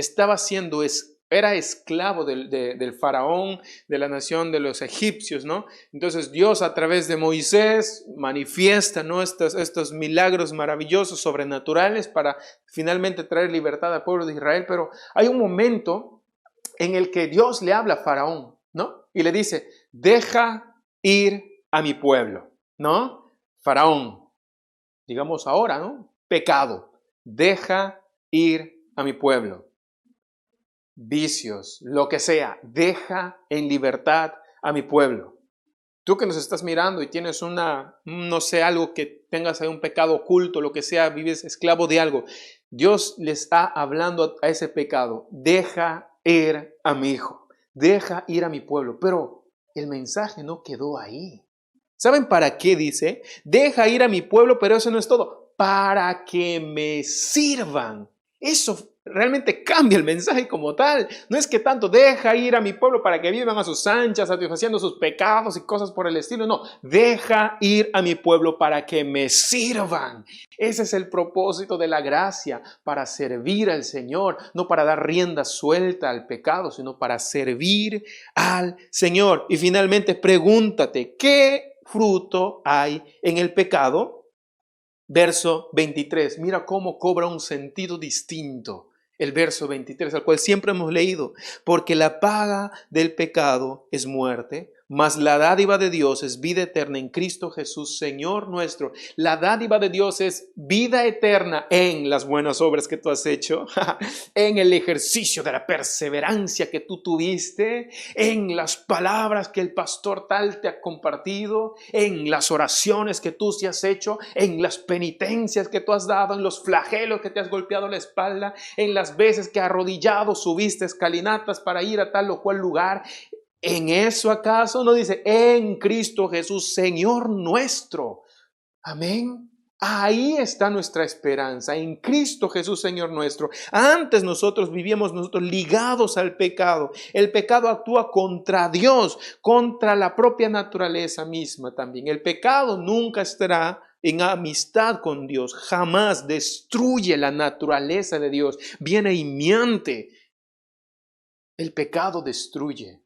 [SPEAKER 1] era esclavo del faraón, de la nación de los egipcios, ¿no? Entonces Dios a través de Moisés manifiesta, ¿no?, estos milagros maravillosos, sobrenaturales, para finalmente traer libertad al pueblo de Israel. Pero hay un momento en el que Dios le habla a Faraón, ¿no? Y le dice, deja ir a mi pueblo, ¿no? Faraón, digamos ahora, ¿no? Pecado, deja ir a mi pueblo. Vicios, lo que sea, deja en libertad a mi pueblo. Tú que nos estás mirando y tienes no sé, algo que tengas ahí, un pecado oculto, lo que sea, vives esclavo de algo, Dios le está hablando a ese pecado, deja ir a mi hijo, deja ir a mi pueblo. Pero el mensaje no quedó ahí. ¿Saben para qué dice? Deja ir a mi pueblo, pero eso no es todo, para que me sirvan. Eso realmente cambia el mensaje como tal. No es que tanto deja ir a mi pueblo para que vivan a sus anchas, satisfaciendo sus pecados y cosas por el estilo. No, deja ir a mi pueblo para que me sirvan. Ese es el propósito de la gracia, para servir al Señor, no para dar rienda suelta al pecado, sino para servir al Señor. Y finalmente pregúntate, ¿qué fruto hay en el pecado? Verso 23, mira cómo cobra un sentido distinto el verso 23, al cual siempre hemos leído. Porque la paga del pecado es muerte, mas la dádiva de Dios es vida eterna en Cristo Jesús, Señor nuestro. La dádiva de Dios es vida eterna en las buenas obras que tú has hecho, en el ejercicio de la perseverancia que tú tuviste, en las palabras que el pastor tal te ha compartido, en las oraciones que tú sí has hecho, en las penitencias que tú has dado, en los flagelos que te has golpeado la espalda, en las veces que arrodillado subiste escalinatas para ir a tal o cual lugar. ¿En eso acaso no dice en Cristo Jesús, Señor nuestro? Amén. Ahí está nuestra esperanza, en Cristo Jesús, Señor nuestro. Antes vivíamos ligados al pecado. El pecado actúa contra Dios, contra la propia naturaleza misma también. El pecado nunca estará en amistad con Dios, jamás destruye la naturaleza de Dios, viene y miente. El pecado destruye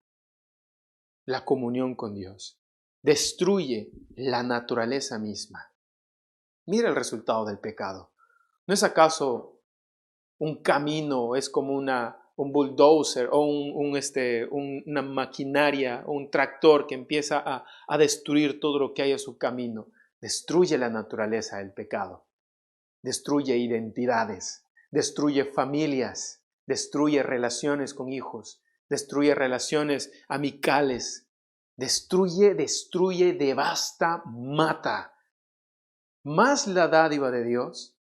[SPEAKER 1] la comunión con Dios, destruye la naturaleza misma. Mira el resultado del pecado. ¿No es acaso un camino, es como un bulldozer o una maquinaria o un tractor que empieza a destruir todo lo que hay a su camino? Destruye la naturaleza del pecado, destruye identidades, destruye familias, destruye relaciones con hijos, destruye relaciones amicales, destruye, devasta, mata. Más la dádiva de Dios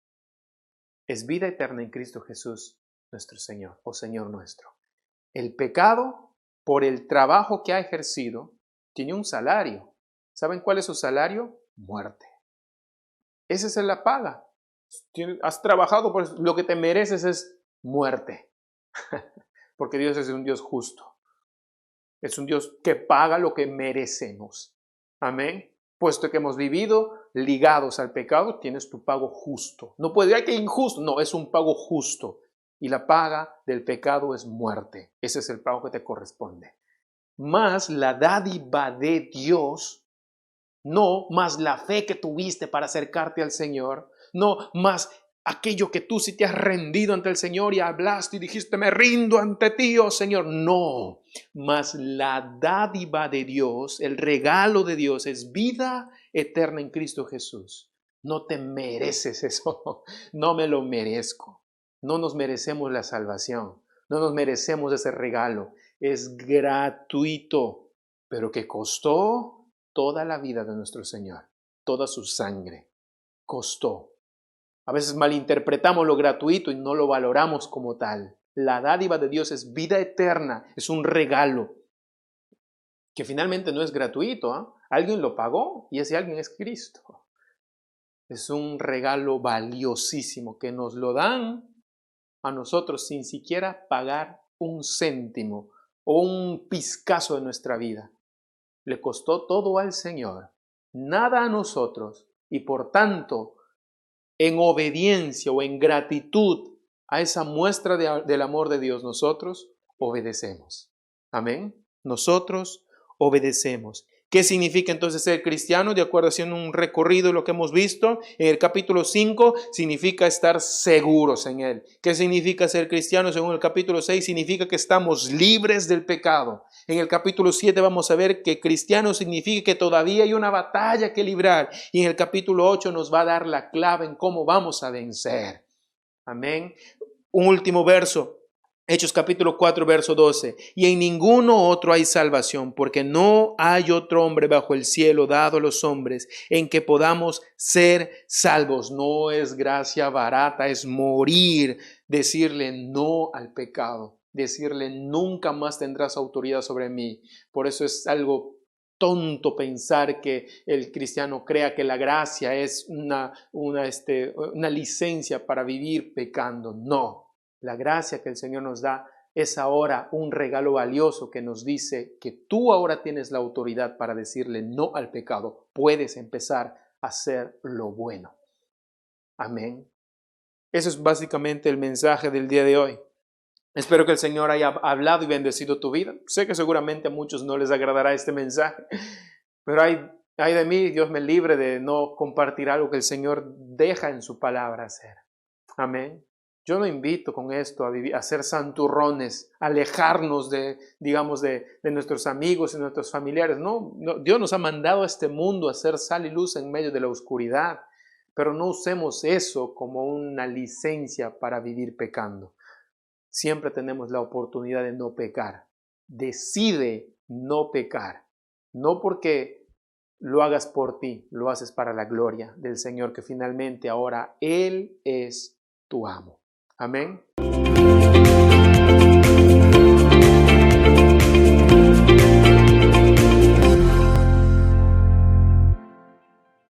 [SPEAKER 1] es vida eterna en Cristo Jesús, nuestro Señor, o Señor nuestro. El pecado, por el trabajo que ha ejercido, tiene un salario. ¿Saben cuál es su salario? Muerte. Esa es la paga. Has trabajado, por lo que te mereces es muerte. Porque Dios es un Dios justo. Es un Dios que paga lo que merecemos. Amén. Puesto que hemos vivido ligados al pecado, tienes tu pago justo. No puede decir que injusto, no, es un pago justo. Y la paga del pecado es muerte. Ese es el pago que te corresponde. más la dádiva de Dios, no más la fe que tuviste para acercarte al Señor, no más aquello que tú sí te has rendido ante el Señor y hablaste y dijiste, me rindo ante ti, oh Señor. No, más la dádiva de Dios, el regalo de Dios es vida eterna en Cristo Jesús. No te mereces eso, no me lo merezco. No nos merecemos la salvación, no nos merecemos ese regalo. Es gratuito, pero que costó toda la vida de nuestro Señor, toda su sangre, costó. A veces malinterpretamos lo gratuito y no lo valoramos como tal. La dádiva de Dios es vida eterna, es un regalo que finalmente no es gratuito, ¿eh? Alguien lo pagó y ese alguien es Cristo. Es un regalo valiosísimo que nos lo dan a nosotros sin siquiera pagar un céntimo o un pizcazo de nuestra vida. Le costó todo al Señor, nada a nosotros, y por tanto, en obediencia o en gratitud a esa muestra del amor de Dios, nosotros obedecemos. Amén. Nosotros obedecemos. ¿Qué significa entonces ser cristiano? De acuerdo, haciendo un recorrido de lo que hemos visto, en el capítulo 5 significa estar seguros en Él. ¿Qué significa ser cristiano? Según el capítulo 6 significa que estamos libres del pecado. En el capítulo 7 vamos a ver que cristiano significa que todavía hay una batalla que librar. Y en el capítulo 8 nos va a dar la clave en cómo vamos a vencer. Amén. Un último verso. Hechos capítulo 4, verso 12. Y en ninguno otro hay salvación, porque no hay otro hombre bajo el cielo dado a los hombres en que podamos ser salvos. No es gracia barata, es morir, decirle no al pecado, decirle nunca más tendrás autoridad sobre mí. Por eso es algo tonto pensar que el cristiano crea que la gracia es una licencia para vivir pecando. No. La gracia que el Señor nos da es ahora un regalo valioso que nos dice que tú ahora tienes la autoridad para decirle no al pecado. Puedes empezar a hacer lo bueno. Amén. Eso es básicamente el mensaje del día de hoy. Espero que el Señor haya hablado y bendecido tu vida. Sé que seguramente a muchos no les agradará este mensaje, pero ay de mí, Dios me libre de no compartir algo que el Señor deja en su palabra hacer. Amén. Yo no invito con esto a ser santurrones, alejarnos de nuestros amigos y nuestros familiares. No, Dios nos ha mandado a este mundo a ser sal y luz en medio de la oscuridad, pero no usemos eso como una licencia para vivir pecando. Siempre tenemos la oportunidad de no pecar. Decide no pecar, no porque lo hagas por ti, lo haces para la gloria del Señor, que finalmente ahora Él es tu amo. Amén.